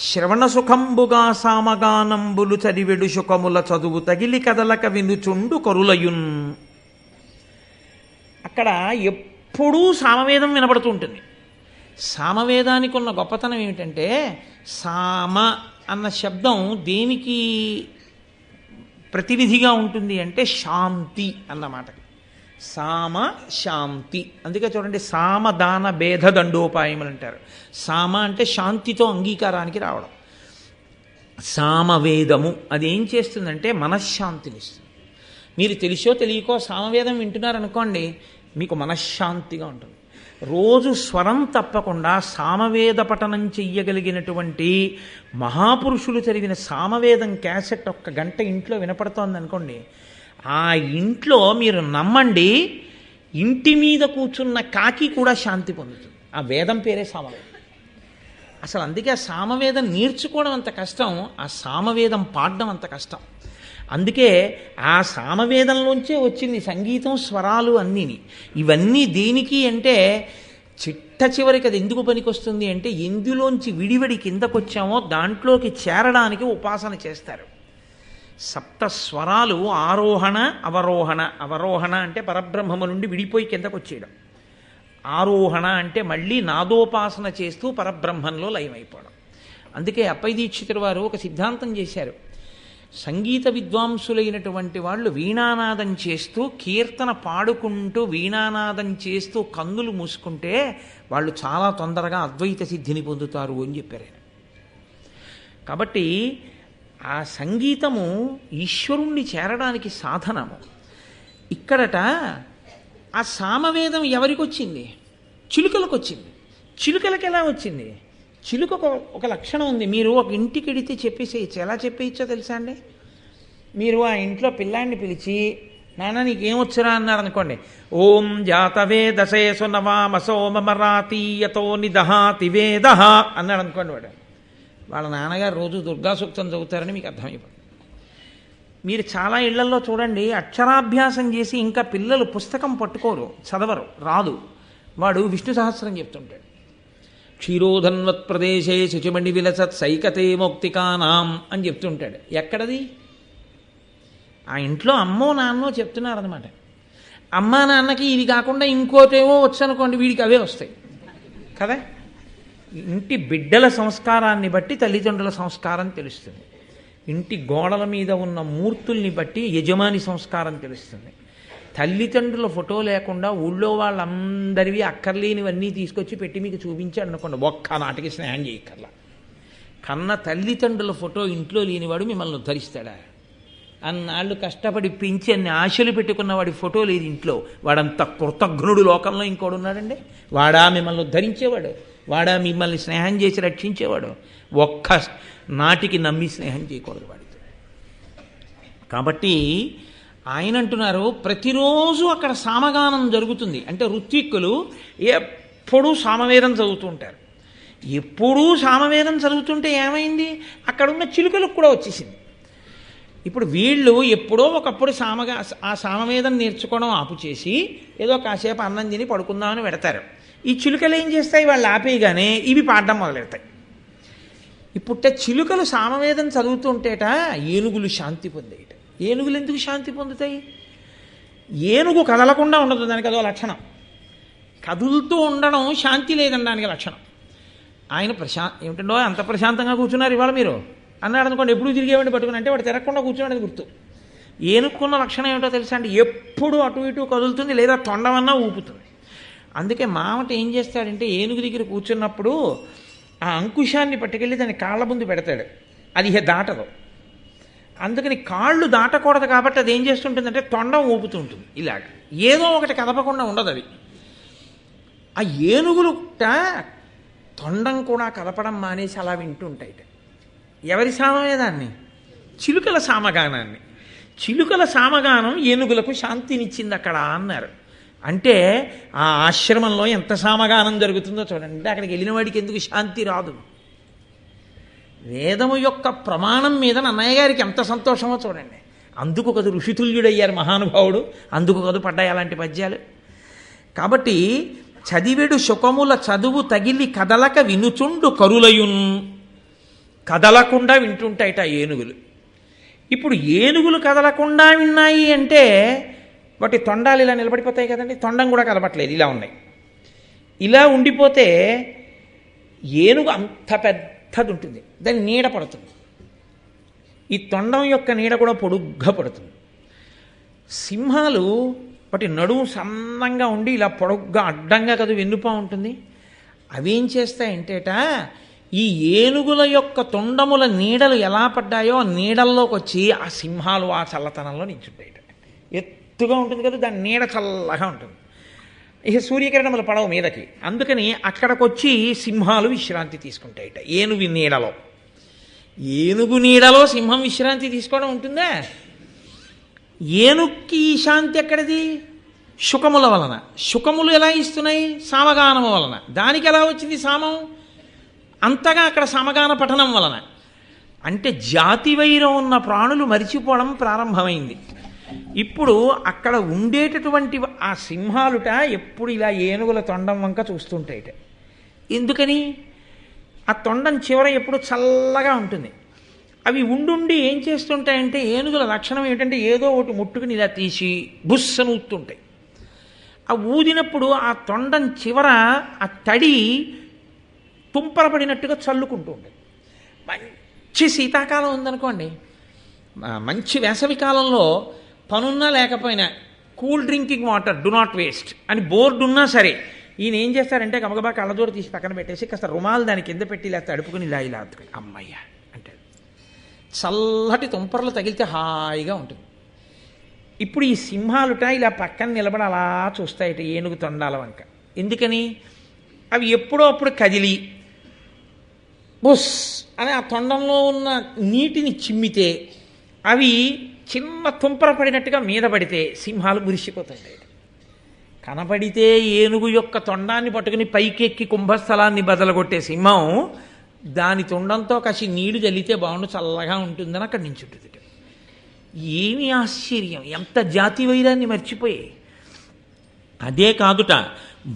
శ్రవణ సుఖంబుగా సామగానంబులు చదివెడు శుకముల చదువు తగిలి కదలక వినుచుండు కరులయున్. అక్కడ ఎప్పుడూ సామవేదం వినపడుతూ ఉంటుంది. సామవేదానికి ఉన్న గొప్పతనం ఏమిటంటే, సామ అన్న శబ్దం దేనికి ప్రతినిధిగా ఉంటుంది అంటే శాంతి అన్నమాట. సామ శాంతి. అందుకే చూడండి, సామదాన భేద దండోపాయములు అంటారు. సామ అంటే శాంతితో అంగీకారానికి రావడం. సామవేదము అదేం చేస్తుందంటే మనశ్శాంతినిస్తుంది. మీరు తెలిసో తెలియకో సామవేదం వింటున్నారనుకోండి, మీకు మనశ్శాంతిగా ఉంటుంది. రోజు స్వరం తప్పకుండా సామవేద పఠనం చెయ్యగలిగినటువంటి మహాపురుషులు చదివిన సామవేదం క్యాసెట్ 1 గంట ఇంట్లో వినపడుతోంది అనుకోండి, ఆ ఇంట్లో మీరు నమ్మండి, ఇంటి మీద కూర్చున్న కాకి కూడా శాంతి పొందుతుంది. ఆ వేదం పేరే సామవేదం. అసలు అందుకే ఆ సామవేదం నేర్చుకోవడం అంత కష్టం, ఆ సామవేదం పాడడం అంత కష్టం. అందుకే ఆ సామవేదంలోంచే వచ్చింది సంగీతం, స్వరాలు అన్నీని. ఇవన్నీ దేనికి అంటే, చిట్ట చివరికి అది ఎందుకు పనికొస్తుంది అంటే, ఎందులోంచి విడివడి కిందకొచ్చామో దాంట్లోకి చేరడానికి ఉపాసన చేస్తారు. సప్త స్వరాలు ఆరోహణ అవరోహణ. అవరోహణ అంటే పరబ్రహ్మము నుండి విడిపోయి కిందకు వచ్చేయడం. ఆరోహణ అంటే మళ్ళీ నాదోపాసన చేస్తూ పరబ్రహ్మంలో లయమైపోవడం. అందుకే అప్పై దీక్షితుల వారు ఒక సిద్ధాంతం చేశారు. సంగీత విద్వాంసులైనటువంటి వాళ్ళు వీణానాదం చేస్తూ, కీర్తన పాడుకుంటూ వీణానాదం చేస్తూ కన్నులు మూసుకుంటే వాళ్ళు చాలా తొందరగా అద్వైత సిద్ధిని పొందుతారు అని చెప్పారు. కాబట్టి ఆ సంగీతము ఈశ్వరుణ్ణి చేరడానికి సాధనము. ఇక్కడట ఆ సామవేదం ఎవరికి వచ్చింది? చిలుకలకు వచ్చింది. చిలుకలకు ఎలా వచ్చింది? చిలుకకు ఒక లక్షణం ఉంది. మీరు ఒక ఇంటికి వెడితే చెప్పేసేయచ్చు. ఎలా చెప్పేయచ్చో తెలుసా అండి? మీరు ఆ ఇంట్లో పిల్లాడిని పిలిచి, నాన్న నీకేమొచ్చురా అన్నారు అనుకోండి, ఓం జాతవే దశేసు నవామసోమరాతీయతో నిదహాతి వేద అన్నాడు అనుకోండి. వాళ్ళ నాన్నగారు రోజు దుర్గా సూక్తం చదువుతారని మీకు అర్థమైపోతుంది. మీరు చాలా ఇళ్లల్లో చూడండి, అక్షరాభ్యాసం చేసి ఇంకా పిల్లలు పుస్తకం పట్టుకోరు, చదవరు, రాదు. వాడు విష్ణు సహస్రం చెప్తుంటాడు. క్షీరోధన్వత్ ప్రదేశే శుచిమణి విలసత్ సైకతే మౌక్తికానాం అని చెప్తుంటాడు. ఎక్కడది? ఆ ఇంట్లో అమ్మో నాన్నో చెప్తున్నారనమాట. అమ్మా నాన్నకి ఇవి కాకుండా ఇంకోటేమో వచ్చనుకోండి, వీడికి అవే వస్తాయి కదా. ఇంటి బిడ్డల సంస్కారాన్ని బట్టి తల్లిదండ్రుల సంస్కారం తెలుస్తుంది. ఇంటి గోడల మీద ఉన్న మూర్తుల్ని బట్టి యజమాని సంస్కారం తెలుస్తుంది. తల్లిదండ్రుల ఫోటో లేకుండా ఊళ్ళో వాళ్ళందరివి అక్కర్లేనివన్నీ తీసుకొచ్చి పెట్టి మీకు చూపించాడు అనుకోండి, ఒక్క నాటికి స్నేహం చేయక్కర్లా. కన్న తల్లిదండ్రుల ఫోటో ఇంట్లో లేనివాడు మిమ్మల్ని ఉద్ధరిస్తాడా? అన్నాళ్ళు కష్టపడి పెంచి అన్ని ఆశలు పెట్టుకున్న వాడి ఫోటో లేదు ఇంట్లో, వాడంత కృతజ్ఞుడు లోకంలో ఇంకోడు ఉన్నాడండి. వాడా మిమ్మల్ని ఉద్ధరించేవాడు? వాడా మిమ్మల్ని స్నేహం చేసి రక్షించేవాడు? ఒక్క నాటికి నమ్మి స్నేహం చేయకూడదు వాడితో. కాబట్టి ఆయన అంటున్నారు, ప్రతిరోజు అక్కడ సామగానం జరుగుతుంది. అంటే ఋత్విక్కులు ఎప్పుడూ సామవేదం చదువుతూ ఉంటారు. ఎప్పుడూ సామవేదం చదువుతుంటే ఏమైంది? అక్కడున్న చిలుకలకు కూడా వచ్చేసింది. ఇప్పుడు వీళ్ళు ఎప్పుడో ఒకప్పుడు ఆ సామవేదం నేర్చుకోవడం ఆపు చేసి ఏదో కాసేపు అన్నం తిని పడుకుందామని పెడతారు. ఈ చిలుకలు ఏం చేస్తాయి? వాళ్ళు ఆపేయగానే ఇవి పాడడం మొదలెడతాయి. ఇప్పుడే చిలుకలు సామవేదం చదువుతుంటేట ఏనుగులు శాంతి పొందేట. ఏనుగులు ఎందుకు శాంతి పొందుతాయి? ఏనుగు కదలకుండా ఉండదు, దానికి అదో లక్షణం. కదులుతూ ఉండడం శాంతి లేదనడానికి లక్షణం. ఆయన ఏమిటండో అంత ప్రశాంతంగా కూర్చున్నారు ఇవాళ మీరు అన్నాడు అనుకోండి, ఎప్పుడు తిరిగేవాడిని పట్టుకుని అంటే వాడు తిరగకుండా కూర్చున్నాడని గుర్తు. ఏనుక్కున్న లక్షణం ఏమిటో తెలుసా అండి? ఎప్పుడు అటు ఇటు కదులుతుంది, లేదా తొండమన్నా ఊపుతుంది. అందుకే మామట ఏం చేస్తాడంటే ఏనుగు దగ్గర కూర్చున్నప్పుడు ఆ అంకుశాన్ని పట్టుకెళ్ళి దాని కాళ్ళ ముందు పెడతాడు, అది ఇక దాటదు. అందుకని కాళ్ళు దాటకూడదు కాబట్టి అది ఏం చేస్తుంటుందంటే తొండం ఊపుతూ ఉంటుంది ఇలాగ, ఏదో ఒకటి కదపకుండా ఉండదు అది. ఆ ఏనుగులు తొండం కూడా కదపడం మానేసి అలా వింటుంటాయి. ఎవరి సామమే దాన్ని? చిలుకల సామగానాన్ని. చిలుకల సామగానం ఏనుగులకు శాంతినిచ్చింది అక్కడ అన్నారు. అంటే ఆ ఆశ్రమంలో ఎంత సామగానం జరుగుతుందో చూడండి. అంటే అక్కడికి వెళ్ళిన వాడికి ఎందుకు శాంతి రాదు? వేదము యొక్క ప్రమాణం మీద నన్నయ్య గారికి ఎంత సంతోషమో చూడండి. అందుకు కదు ఋషితుల్యుడయ్యారు మహానుభావుడు, అందుకు కదు పడ్డాయి అలాంటి పద్యాలు. కాబట్టి చదివెడు శుకముల చదువు తగిలి కదలక వినుచుండు కరులయున్, కదలకుండా వింటుంటాయిట ఏనుగులు. ఇప్పుడు ఏనుగులు కదలకుండా విన్నాయి అంటే వాటి తొండాలు ఇలా నిలబడిపోతాయి కదండి, తొండం కూడా కదపట్లేదు, ఇలా ఉన్నాయి. ఇలా ఉండిపోతే ఏనుగు అంత పెద్దది ఉంటుంది, దాని నీడ పడుతుంది. ఈ తొండం యొక్క నీడ కూడా పొడుగ్గా పడుతుంది. సింహాలు వాటి నడుము సన్నంగా ఉండి ఇలా పొడుగ్గా అడ్డంగా కదా వెన్నుపా ఉంటుంది. అవేం చేస్తాయంటేట ఈ ఏనుగుల యొక్క తొండముల నీడలు ఎలా పడ్డాయో ఆ నీడల్లోకి వచ్చి ఆ సింహాలు ఆ చల్లతనంలో నించుంటాయి. ఎత్తుగా ఉంటుంది కదా, దాని నీడ చల్లగా ఉంటుంది. ఇక సూర్యకిరణములు పడవు మీదకి, అందుకని అక్కడికి వచ్చి సింహాలు విశ్రాంతి తీసుకుంటాయిట ఏనుగు నీడలో. ఏనుగు నీడలో సింహం విశ్రాంతి తీసుకోవడం ఉంటుందా? ఏనుక్కి ఈ శాంతి ఎక్కడిది? శుకముల వలన. శుకములు ఎలా ఇస్తున్నాయి? సామగానము వలన. దానికి ఎలా వచ్చింది సామం? అంతగా అక్కడ సమగాన పఠనం వలన. అంటే జాతి వైరం ఉన్న ప్రాణులు మరిచిపోవడం ప్రారంభమైంది. ఇప్పుడు అక్కడ ఉండేటటువంటి ఆ సింహాలుట ఎప్పుడు ఇలా ఏనుగుల తొండం వంక చూస్తుంటాయిట. ఎందుకని? ఆ తొండం చివర ఎప్పుడు చల్లగా ఉంటుంది. అవి ఉండుండి ఏం చేస్తుంటాయంటే ఏనుగుల లక్షణం ఏంటంటే ఏదో ఒకటి ముట్టుకుని ఇలా తీసి బుస్సను ఊతుంటాయి. ఆ ఊదినప్పుడు ఆ తొండం చివర ఆ తడి తుంపరపడినట్టుగా చల్లుకుంటూ ఉంటుంది. మంచి శీతాకాలం ఉందనుకోండి, మంచి వేసవి కాలంలో పనున్నా లేకపోయినా cool drinking water do not waste అని బోర్డు ఉన్నా సరే ఈయన ఏం చేస్తాడంటే గబగబా కళ్ళజోడు తీసి పక్కన పెట్టేసి కాస్త రుమాలు దాని కింద పెట్టి ఇలా తడుపుకుని ఇలా ఇలా అద్దుకుని అమ్మయ్య అంటాడు. చల్లటి తుంపరలు తగిలితే హాయిగా ఉంటుంది. ఇప్పుడు ఈ సింహాలుట ఇలా పక్కన నిలబడి అలా చూస్తాయట ఏనుగు తొండాల వంక. ఎందుకని? అవి ఎప్పుడో అప్పుడు కదిలి బుస్ అని ఆ తొండంలో ఉన్న నీటిని చిమ్మితే అవి చిన్న తుంపర పడినట్టుగా మీద పడితే సింహాలు మురిసిపోతాయి. కనపడితే ఏనుగు యొక్క తొండాన్ని పట్టుకుని పైకెక్కి కుంభస్థలాన్ని బదలగొట్టే సింహం దాని తొండంతో కాసి నీళ్లు చల్లితే బాగుండు, చల్లగా ఉంటుందని అక్కడి నుంచి ఉంటుంది. ఏమి ఆశ్చర్యం! ఎంత జాతి వైరాన్ని మర్చిపోయాయి. అదే కాదుట,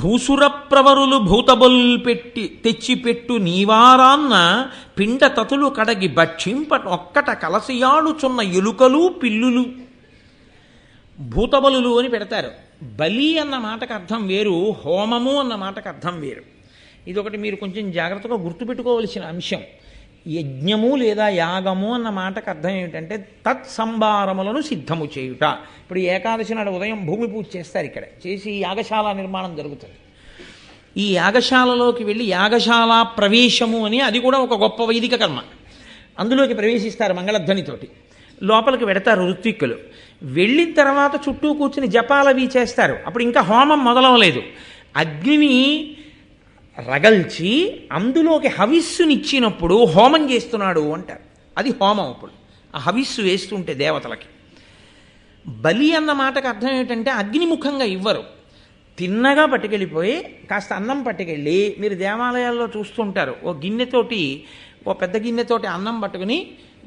భూసుర ప్రవరులు భూతబొల్ పెట్టి తెచ్చిపెట్టు నీవారాన్న పిండ తతులు కడగి భక్షింప ఒక్కట కలసియాడుచున్న ఎలుకలు పిల్లులు. భూతబలులు అని పెడతారు. బలి అన్న మాటకు అర్థం వేరు, హోమము అన్న మాటకు అర్థం వేరు. ఇదొకటి మీరు కొంచెం జాగ్రత్తగా గుర్తుపెట్టుకోవలసిన అంశం. యజ్ఞము లేదా యాగము అన్న మాటకు అర్థం ఏమిటంటే తత్సంభారములను సిద్ధము చేయుట. ఇప్పుడు ఏకాదశి నాడు ఉదయం భూమి పూజ చేస్తారు, ఇక్కడ చేసి యాగశాల నిర్మాణం జరుగుతుంది. ఈ యాగశాలలోకి వెళ్ళి యాగశాల ప్రవేశము అని, అది కూడా ఒక గొప్ప వైదిక కర్మ. అందులోకి ప్రవేశిస్తారు మంగళధ్వనితోటి, లోపలికి వెడతారు ఋత్విక్కులు. వెళ్ళిన తర్వాత చుట్టూ కూర్చుని జపాలవి చేస్తారు. అప్పుడు ఇంకా హోమం మొదలవలేదు. అగ్నిని రగల్చి అందులోకి హవిస్సునిచ్చినప్పుడు హోమం చేస్తున్నాడు అంటారు. అది హోమం. అప్పుడు ఆ హవిస్సు వేస్తుంటే దేవతలకి. బలి అన్న మాటకు అర్థం ఏంటంటే అగ్నిముఖంగా ఇవ్వరు, తిన్నగా పట్టుకెళ్ళిపోయి కాస్త అన్నం పట్టుకెళ్ళి, మీరు దేవాలయాల్లో చూస్తుంటారు ఓ గిన్నెతోటి, ఓ పెద్ద గిన్నెతోటి అన్నం పట్టుకుని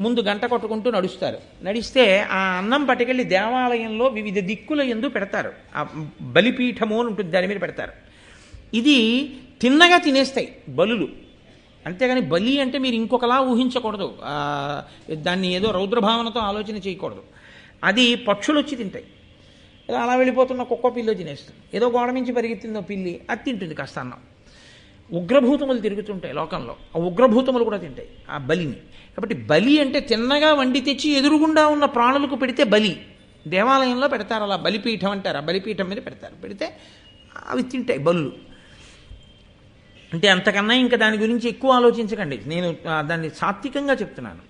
ముందు గంట కొట్టుకుంటూ నడుస్తారు. నడిస్తే ఆ అన్నం పట్టుకెళ్ళి దేవాలయంలో వివిధ దిక్కుల యందు పెడతారు. ఆ బలిపీఠము అని ఉంటుంది, దాని మీద పెడతారు. ఇది తిన్నగా తినేస్తాయి బలులు. అంతేగాని బలి అంటే మీరు ఇంకొకలా ఊహించకూడదు, దాన్ని ఏదో రౌద్రభావనతో ఆలోచన చేయకూడదు. అది పక్షులు వచ్చి తింటాయి. ఏదో అలా వెళ్ళిపోతున్న కుక్క పిల్లి తినేస్తుంది, ఏదో గోడ నుంచి పరిగెత్తిందో పిల్లి అది తింటుంది కాస్త అన్నం. ఉగ్రభూతములు తిరుగుతుంటాయి లోకంలో, ఆ ఉగ్రభూతములు కూడా తింటాయి ఆ బలిని. కాబట్టి బలి అంటే తిన్నగా వండి తెచ్చి ఎదురుగుండా ఉన్న ప్రాణులకు పెడితే బలి. దేవాలయంలో పెడతారు, అలా బలిపీఠం అంటారు. ఆ బలిపీఠం మీద పెడతారు. పెడితే అవి తింటాయి బలులు. అంటే అంతకన్నా ఇంకా దాని గురించి ఎక్కువ ఆలోచించకండి, నేను దాన్ని సాత్వికంగా చెప్తున్నాను.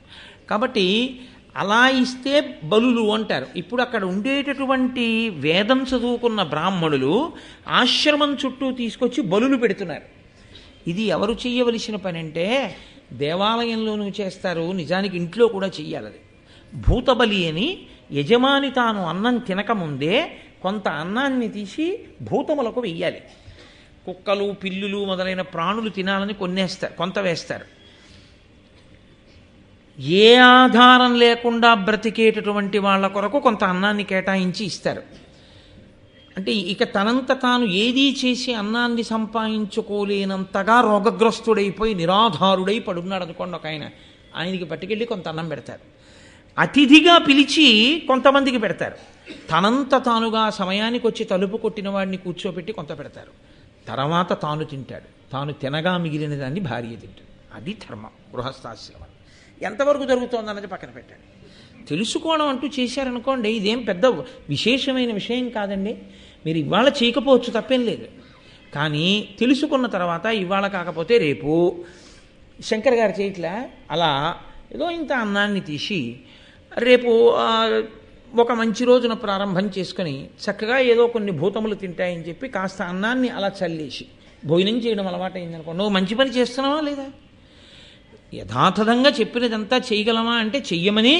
కాబట్టి అలా ఇస్తే బలులు అంటారు. ఇప్పుడు అక్కడ ఉండేటటువంటి వేదం చదువుకున్న బ్రాహ్మణులు ఆశ్రమం చుట్టూ తీసుకొచ్చి బలులు పెడుతున్నారు. ఇది ఎవరు చెయ్యవలసిన పని అంటే దేవాలయంలోనూ చేస్తారు, నిజానికి ఇంట్లో కూడా చెయ్యాలి. అది భూతబలి అని యజమాని తాను అన్నం తినకముందే కొంత అన్నాన్ని తీసి భూతములకు వెయ్యాలి. కుక్కలు పిల్లులు మొదలైన ప్రాణులు తినాలని కొంత వేస్తారు. ఏ ఆధారం లేకుండా బ్రతికేటటువంటి వాళ్ళ కొరకు కొంత అన్నాన్ని కేటాయించి ఇస్తారు. అంటే ఇక తనంత తాను ఏదీ చేసి అన్నాన్ని సంపాదించుకోలేనంతగా రోగగ్రస్తుడైపోయి నిరాధారుడై పడున్నాడు అనుకోండి ఒక ఆయనకి పట్టుకెళ్ళి కొంత అన్నం పెడతారు. అతిథిగా పిలిచి కొంతమందికి పెడతారు. తనంత తానుగా సమయానికి వచ్చి తలుపు కొట్టిన వాడిని కూర్చోబెట్టి కొంత పెడతారు. తర్వాత తాను తింటాడు. తాను తినగా మిగిలిన దాన్ని భార్య తింటాడు. అది ధర్మం, గృహస్థాశ్రమం. ఎంతవరకు జరుగుతోంది అన్నది పక్కన పెట్టండి. తెలుసుకోవడం అంటూ చేశారనుకోండి, ఇదేం పెద్ద విశేషమైన విషయం కాదండి. మీరు ఇవాళ చేయకపోవచ్చు, తప్పేం లేదు. కానీ తెలుసుకున్న తర్వాత ఇవాళ కాకపోతే రేపు శంకర్ గారు చేయట్లా అలా ఏదో ఇంత అన్నాన్ని తీసి రేపు ఒక మంచి రోజున ప్రారంభం చేసుకొని చక్కగా ఏదో కొన్ని భూతములు తింటాయని చెప్పి కాస్త అన్నాన్ని అలా చల్లేసి భోజనం చేయడం అలవాటైందనుకో, నువ్వు మంచి పని చేస్తున్నావా లేదా? యథాతథంగా చెప్పినదంతా చేయగలమా అంటే చెయ్యమనే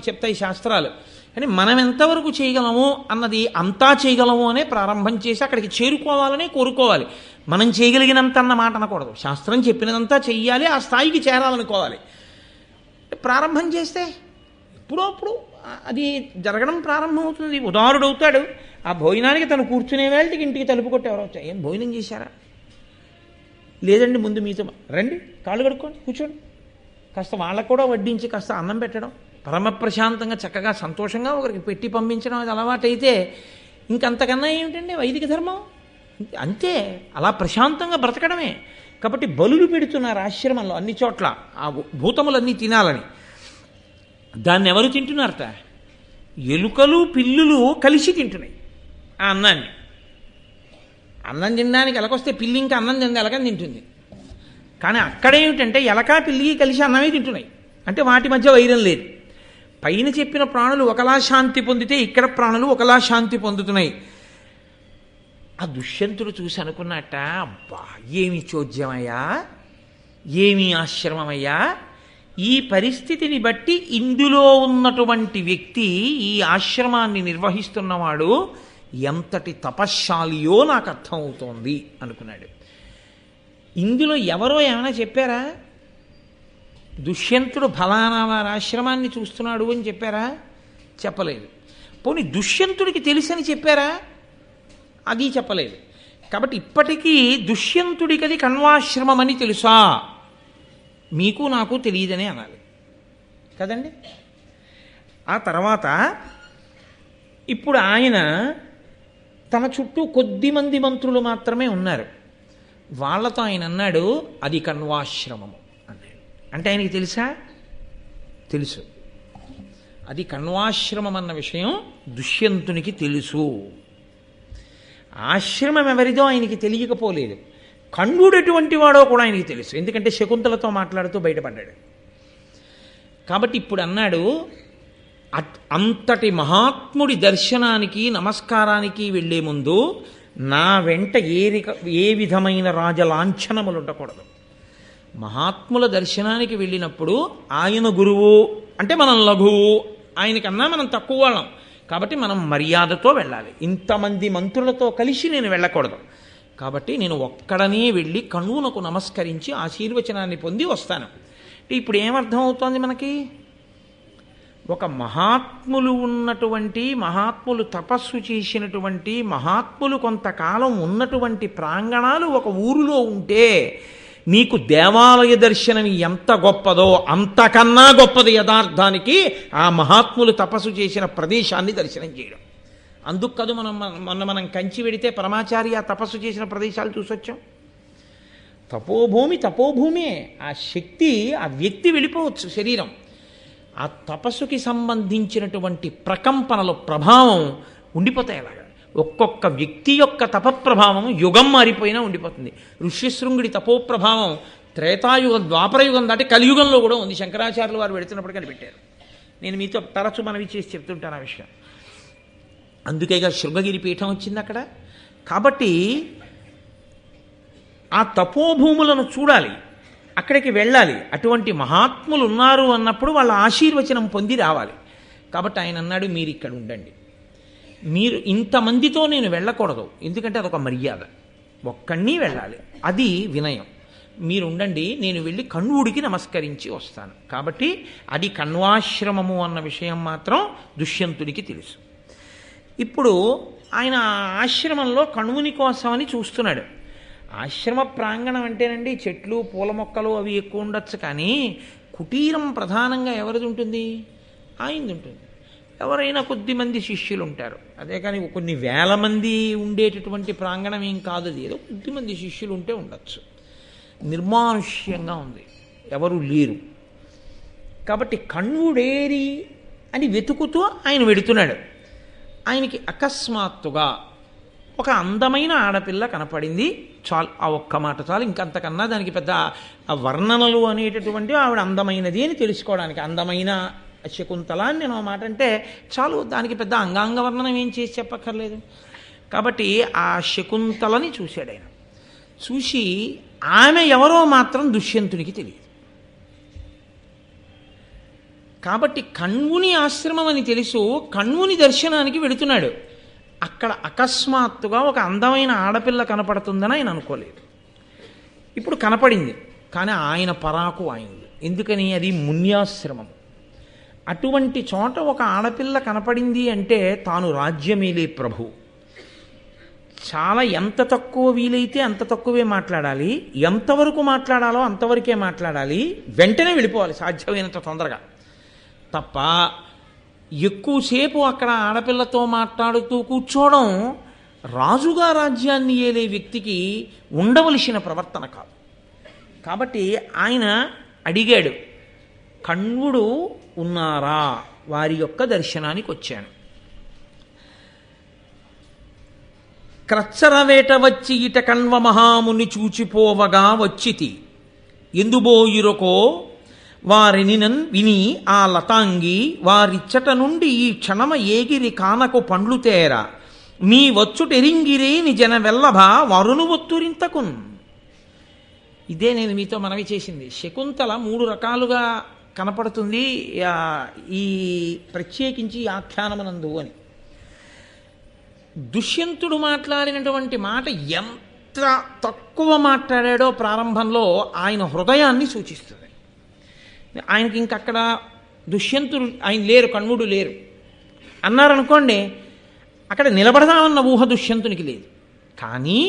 చెప్తాయి శాస్త్రాలు. కానీ మనం ఎంతవరకు చేయగలము అన్నది అంతా చేయగలము అనే ప్రారంభం చేసి అక్కడికి చేరుకోవాలనే కోరుకోవాలి. మనం చేయగలిగినంత అన్న మాట అనకూడదు. శాస్త్రం చెప్పినదంతా చెయ్యాలి, ఆ స్థాయికి చేరాలనుకోవాలి. ప్రారంభం చేస్తే ఎప్పుడో అప్పుడు అది జరగడం ప్రారంభమవుతుంది. ఉదారుడవుతాడు. ఆ భోజనానికి తను కూర్చునే వేళకి ఇంటికి తలుపు కొట్టి ఎవరో వచ్చా, ఏం భోజనం చేశారా? లేదండి, ముందు మీతో రండి, కాళ్ళు కడుక్కోండి, కూర్చోండి. కాస్త వాళ్ళకు కూడా వడ్డించి కాస్త అన్నం పెట్టడం, పరమ ప్రశాంతంగా చక్కగా సంతోషంగా ఒకరికి పెట్టి పంపించడం అది అలవాటైతే ఇంకంతకన్నా ఏమిటండి వైదిక ధర్మం? అంతే, అలా ప్రశాంతంగా బ్రతకడమే. కాబట్టి బలులు పెడుతున్నారు ఆశ్రమంలో అన్ని చోట్ల ఆ భూతములన్నీ తినాలని. దాన్ని ఎవరు తింటున్నారట? ఎలుకలు పిల్లులు కలిసి తింటున్నాయి ఆ అన్నాన్ని. అన్నం తినడానికి ఎలకొస్తే పిల్లి ఇంకా అన్నం తింది ఎలకని తింటుంది. కానీ అక్కడేమిటంటే ఎలక పిల్లి కలిసి అన్నమే తింటున్నాయి. అంటే వాటి మధ్య వైరం లేదు. పైన చెప్పిన ప్రాణులు ఒకలా శాంతి పొందితే ఇక్కడ ప్రాణులు ఒకలా శాంతి పొందుతున్నాయి. ఆ దుష్యంతుడు చూసి అనుకున్నట్ట, అబ్బా ఏమి చోద్యమయ్యా, ఏమి ఆశ్రమమయ్యా, ఈ పరిస్థితిని బట్టి ఇందులో ఉన్నటువంటి వ్యక్తి, ఈ ఆశ్రమాన్ని నిర్వహిస్తున్నవాడు ఎంతటి తపశ్శాలియో నాకు అర్థమవుతోంది అనుకున్నాడు. ఇందులో ఎవరో ఏమైనా చెప్పారా? దుష్యంతుడు ఫలానా వారి ఆశ్రమాన్ని చూస్తున్నాడు అని చెప్పారా? చెప్పలేదు. పోనీ దుష్యంతుడికి తెలుసని చెప్పారా? అది చెప్పలేదు. కాబట్టి ఇప్పటికీ దుష్యంతుడికి అది కణ్వాశ్రమం అని తెలుసా? మీకు నాకు తెలియదనే అనాలి కదండి. ఆ తర్వాత ఇప్పుడు ఆయన తన చుట్టూ కొద్దిమంది మంత్రులు మాత్రమే ఉన్నారు. వాళ్ళతో ఆయన అన్నాడు, అది కణ్వాశ్రమము అన్నాడు. అంటే ఆయనకి తెలుసా? తెలుసు. అది కణ్వాశ్రమం అన్న విషయం దుష్యంతునికి తెలుసు. ఆశ్రమం ఎవరిదో ఆయనకి తెలియకపోలేదు. కణ్వుడు ఎటువంటి వాడో కూడా ఆయనకి తెలుసు, ఎందుకంటే శకుంతలతో మాట్లాడుతూ బయటపడ్డాడు. కాబట్టి ఇప్పుడు అన్నాడు, అంతటి మహాత్ముడి దర్శనానికి నమస్కారానికి వెళ్ళే ముందు నా వెంట ఏ విధమైన రాజలాంఛనములు ఉండకూడదు. మహాత్ముల దర్శనానికి వెళ్ళినప్పుడు ఆయన గురువు అంటే మనం లఘువు, ఆయనకన్నా మనం తక్కువ వాళ్ళం. కాబట్టి మనం మర్యాదతో వెళ్ళాలి. ఇంతమంది మంత్రులతో కలిసి నేను వెళ్ళకూడదు. కాబట్టి నేను ఒక్కడనే వెళ్ళి కణువునకు నమస్కరించి ఆశీర్వచనాన్ని పొంది వస్తాను. ఇప్పుడు ఏమర్థం అవుతోంది మనకి? ఒక మహాత్ములు ఉన్నటువంటి, మహాత్ములు తపస్సు చేసినటువంటి, మహాత్ములు కొంతకాలం ఉన్నటువంటి ప్రాంగణాలు ఒక ఊరిలో ఉంటే మీకు దేవాలయ దర్శనం ఎంత గొప్పదో అంతకన్నా గొప్పది యథార్థానికి ఆ మహాత్ములు తపస్సు చేసిన ప్రదేశాన్ని దర్శనం చేయడం. అందుకు కాదు మనం కంచి వెడితే పరమాచార్య తపస్సు చేసిన ప్రదేశాలు చూసొచ్చాం. తపోభూమే. ఆ శక్తి, ఆ వ్యక్తి వెళ్ళిపోవచ్చు శరీరం. ఆ తపస్సుకి సంబంధించినటువంటి ప్రకంపనలు, ప్రభావం ఉండిపోతాయి. అలాగా ఒక్కొక్క వ్యక్తి యొక్క తపప్రభావం యుగం మారిపోయినా ఉండిపోతుంది. ఋష్యశృంగుడి తపోప్రభావం త్రేతాయుగం ద్వాపరయుగం దాటి కలియుగంలో కూడా ఉంది. శంకరాచార్యులు వారు వెళుతున్నప్పుడు కనిపెట్టారు. నేను మీతో తరచు మనవి చేసి చెప్తుంటాను ఆ విషయం. అందుకేగా శృంగగిరి పీఠం వచ్చింది అక్కడ. కాబట్టి ఆ తపోభూములను చూడాలి, అక్కడికి వెళ్ళాలి. అటువంటి మహాత్ములు ఉన్నారు అన్నప్పుడు వాళ్ళ ఆశీర్వచనం పొంది రావాలి. కాబట్టి ఆయన అన్నాడు, మీరు ఇక్కడ ఉండండి, మీరు ఇంతమందితో నేను వెళ్ళకూడదు, ఎందుకంటే అదొక మర్యాద, ఒక్కడిని వెళ్ళాలి, అది వినయం. మీరు ఉండండి, నేను వెళ్ళి కణ్వుడికి నమస్కరించి వస్తాను. కాబట్టి అది కణ్వాశ్రమము అన్న విషయం మాత్రం దుష్యంతుడికి తెలుసు. ఇప్పుడు ఆయన ఆశ్రమంలో కణువుని కోసమని చూస్తున్నాడు. ఆశ్రమ ప్రాంగణం అంటేనండి చెట్లు పూల మొక్కలు అవి ఎక్కువ ఉండొచ్చు, కానీ కుటీరం ప్రధానంగా ఎవరిది ఉంటుంది? ఆయనది ఉంటుంది. ఎవరైనా కొద్దిమంది శిష్యులు ఉంటారు, అదే కానీ కొన్ని వేల మంది ఉండేటటువంటి ప్రాంగణం ఏం కాదు అది. ఏదో కొద్దిమంది శిష్యులు ఉంటే ఉండొచ్చు. నిర్మానుష్యంగా ఉంది, ఎవరు లేరు. కాబట్టి కణ్వుడేరి అని వెతుకుతూ ఆయన వెడుతున్నాడు. ఆయనకి అకస్మాత్తుగా ఒక అందమైన ఆడపిల్ల కనపడింది. చాలు, ఆ ఒక్క మాట చాలు. ఇంకంతకన్నా దానికి పెద్ద ఆ వర్ణనలు అనేటటువంటి ఆవిడ అందమైనది అని తెలుసుకోవడానికి. అందమైన శకుంతల అని నేను ఆ మాట అంటే చాలు, దానికి పెద్ద అంగాంగ వర్ణనం ఏం చేసి చెప్పక్కర్లేదు. కాబట్టి ఆ శకుంతలని చూశాడు ఆయన. చూసి ఆమె ఎవరో మాత్రం దుష్యంతునికి తెలియదు. కాబట్టి కణ్వుని ఆశ్రమం అని తెలుసు, కణ్వుని దర్శనానికి వెళుతున్నాడు. అక్కడ అకస్మాత్తుగా ఒక అందమైన ఆడపిల్ల కనపడుతుందని ఆయన అనుకోలేదు. ఇప్పుడు కనపడింది, కానీ ఆయన పరాకు ఆయనది. ఎందుకని? అది మున్యాశ్రమం. అటువంటి చోట ఒక ఆడపిల్ల కనపడింది అంటే తాను రాజ్యమేలే ప్రభు. చాలా ఎంత తక్కువ వీలైతే అంత తక్కువే మాట్లాడాలి, ఎంతవరకు మాట్లాడాలో అంతవరకే మాట్లాడాలి, వెంటనే వెళ్ళిపోవాలి సాధ్యమైనంత తొందరగా. తప్ప ఎక్కువసేపు అక్కడ ఆడపిల్లతో మాట్లాడుతూ కూర్చోవడం రాజుగా రాజ్యాన్ని ఏలే వ్యక్తికి ఉండవలసిన ప్రవర్తన కాదు. కాబట్టి ఆయన అడిగాడు, కణ్వుడు ఉన్నారా? వారి యొక్క దర్శనానికి వచ్చాను. క్రచ్చరవేట వచ్చి ఇట కణ్వ మహాముని చూచిపోవగా వచ్చితి, ఎందుబోయిరొకో వారినినన్ విని ఆ లతాంగి వారిచ్చట నుండి ఈ క్షణమ ఏగిరి కానకు పండ్లు తేర మీ వచ్చుటెరింగిరే నిజన వెల్లభ వరును ఒత్తురింతకున్. ఇదే నేను మీతో మనవి చేసింది. శకుంతల 3 రకాలుగా కనపడుతుంది ఈ ప్రత్యేకించి ఆఖ్యానమనందు అని. దుష్యంతుడు మాట్లాడినటువంటి మాట ఎంత తక్కువ మాట్లాడాడో ప్రారంభంలో ఆయన హృదయాన్ని సూచిస్తుంది. ఆయనకి ఇంకక్కడ దుష్యంతుడు ఆయన లేరు, కణ్వుడు లేరు అన్నారనుకోండి, అక్కడ నిలబడదామన్న ఊహ దుష్యంతునికి లేదు. కానీ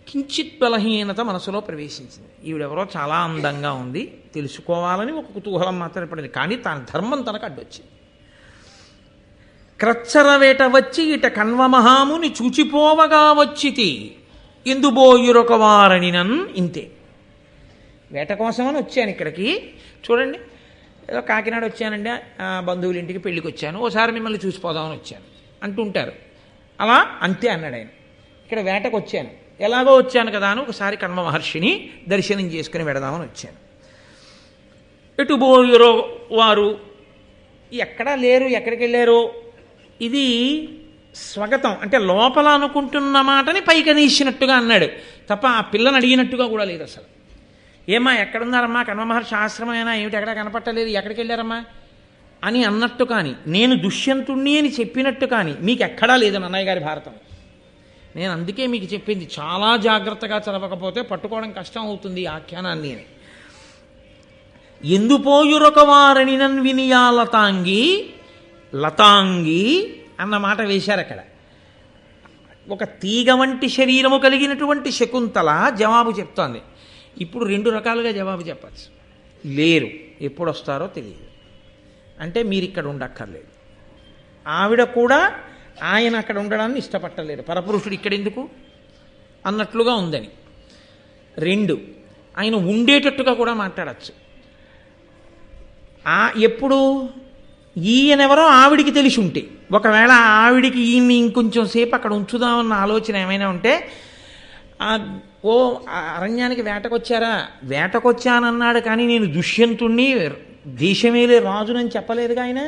కించిత్ బలహీనత మనసులో ప్రవేశించింది. ఈవిడెవరో చాలా అందంగా ఉంది, తెలుసుకోవాలని ఒక కుతూహలం మాత్రమే పడింది. కానీ తన ధర్మం తనకు అడ్డొచ్చింది. క్రచ్చరవేట వచ్చి ఇట కణ్వమహాముని చూచిపోవగా వచ్చితి, ఎందుబోయురొక వారనినన్. ఇంతే, వేట కోసమని వచ్చాను ఇక్కడికి. చూడండి, ఏదో కాకినాడ వచ్చానండి, బంధువుల ఇంటికి పెళ్ళికి వచ్చాను, ఓసారి మిమ్మల్ని చూసిపోదామని వచ్చాను అంటుంటారు. అలా అంతే అన్నాడు ఆయన. ఇక్కడ వేటకు వచ్చాను, ఎలాగో వచ్చాను కదా అని ఒకసారి కణ్వ మహర్షిని దర్శనం చేసుకుని వెడదామని వచ్చాను. ఎటు బోయురో వారు ఎక్కడా లేరు, ఎక్కడికి వెళ్ళారో. ఇది స్వగతం, అంటే లోపల అనుకుంటున్న మాటని పైకనీసినట్టుగా అన్నాడు తప్ప ఆ పిల్లని అడిగినట్టుగా కూడా లేదు అసలు. ఏమ్మా ఎక్కడున్నారమ్మా, కణ్వ మహర్షి ఆశ్రమమైనా ఏమిటి, ఎక్కడ కనపట్టలేదు, ఎక్కడికి వెళ్ళారమ్మా అని అన్నట్టు కానీ, నేను దుష్యంతుణ్ణి అని చెప్పినట్టు కానీ మీకు ఎక్కడా లేదని అన్నయ్య గారి భారతం. నేను అందుకే మీకు చెప్పింది, చాలా జాగ్రత్తగా చదవకపోతే పట్టుకోవడం కష్టం అవుతుంది ఈ ఆఖ్యానాన్ని అని. ఎందుపోయురొక వారనినన్ వినియా లతాంగి, లతాంగి అన్న మాట వేశారు అక్కడ. ఒక తీగ వంటి శరీరము కలిగినటువంటి శకుంతల జవాబు చెప్తోంది. ఇప్పుడు 2 రకాలుగా జవాబు చెప్పచ్చు. లేరు, ఎప్పుడు వస్తారో తెలియదు, అంటే మీరు ఇక్కడ ఉండక్కర్లేదు. ఆవిడ కూడా ఆయన అక్కడ ఉండడాన్ని ఇష్టపట్టలేరు, పరపురుషుడు ఇక్కడ ఎందుకు అన్నట్లుగా ఉందని. 2, ఆయన ఉండేటట్టుగా కూడా మాట్లాడచ్చు. ఎప్పుడు ఈయనెవరో ఆవిడికి తెలిసి ఉంటే, ఒకవేళ ఆవిడికి ఈయన్ని ఇంకొంచెం సేపు అక్కడ ఉంచుదామన్న ఆలోచన ఏమైనా ఉంటే, ఓ అరణ్యానికి వేటకొచ్చారా, వేటకొచ్చానన్నాడు కానీ నేను దుష్యంతుణ్ణి దేశమేలే రాజునని చెప్పలేదుగా ఆయన.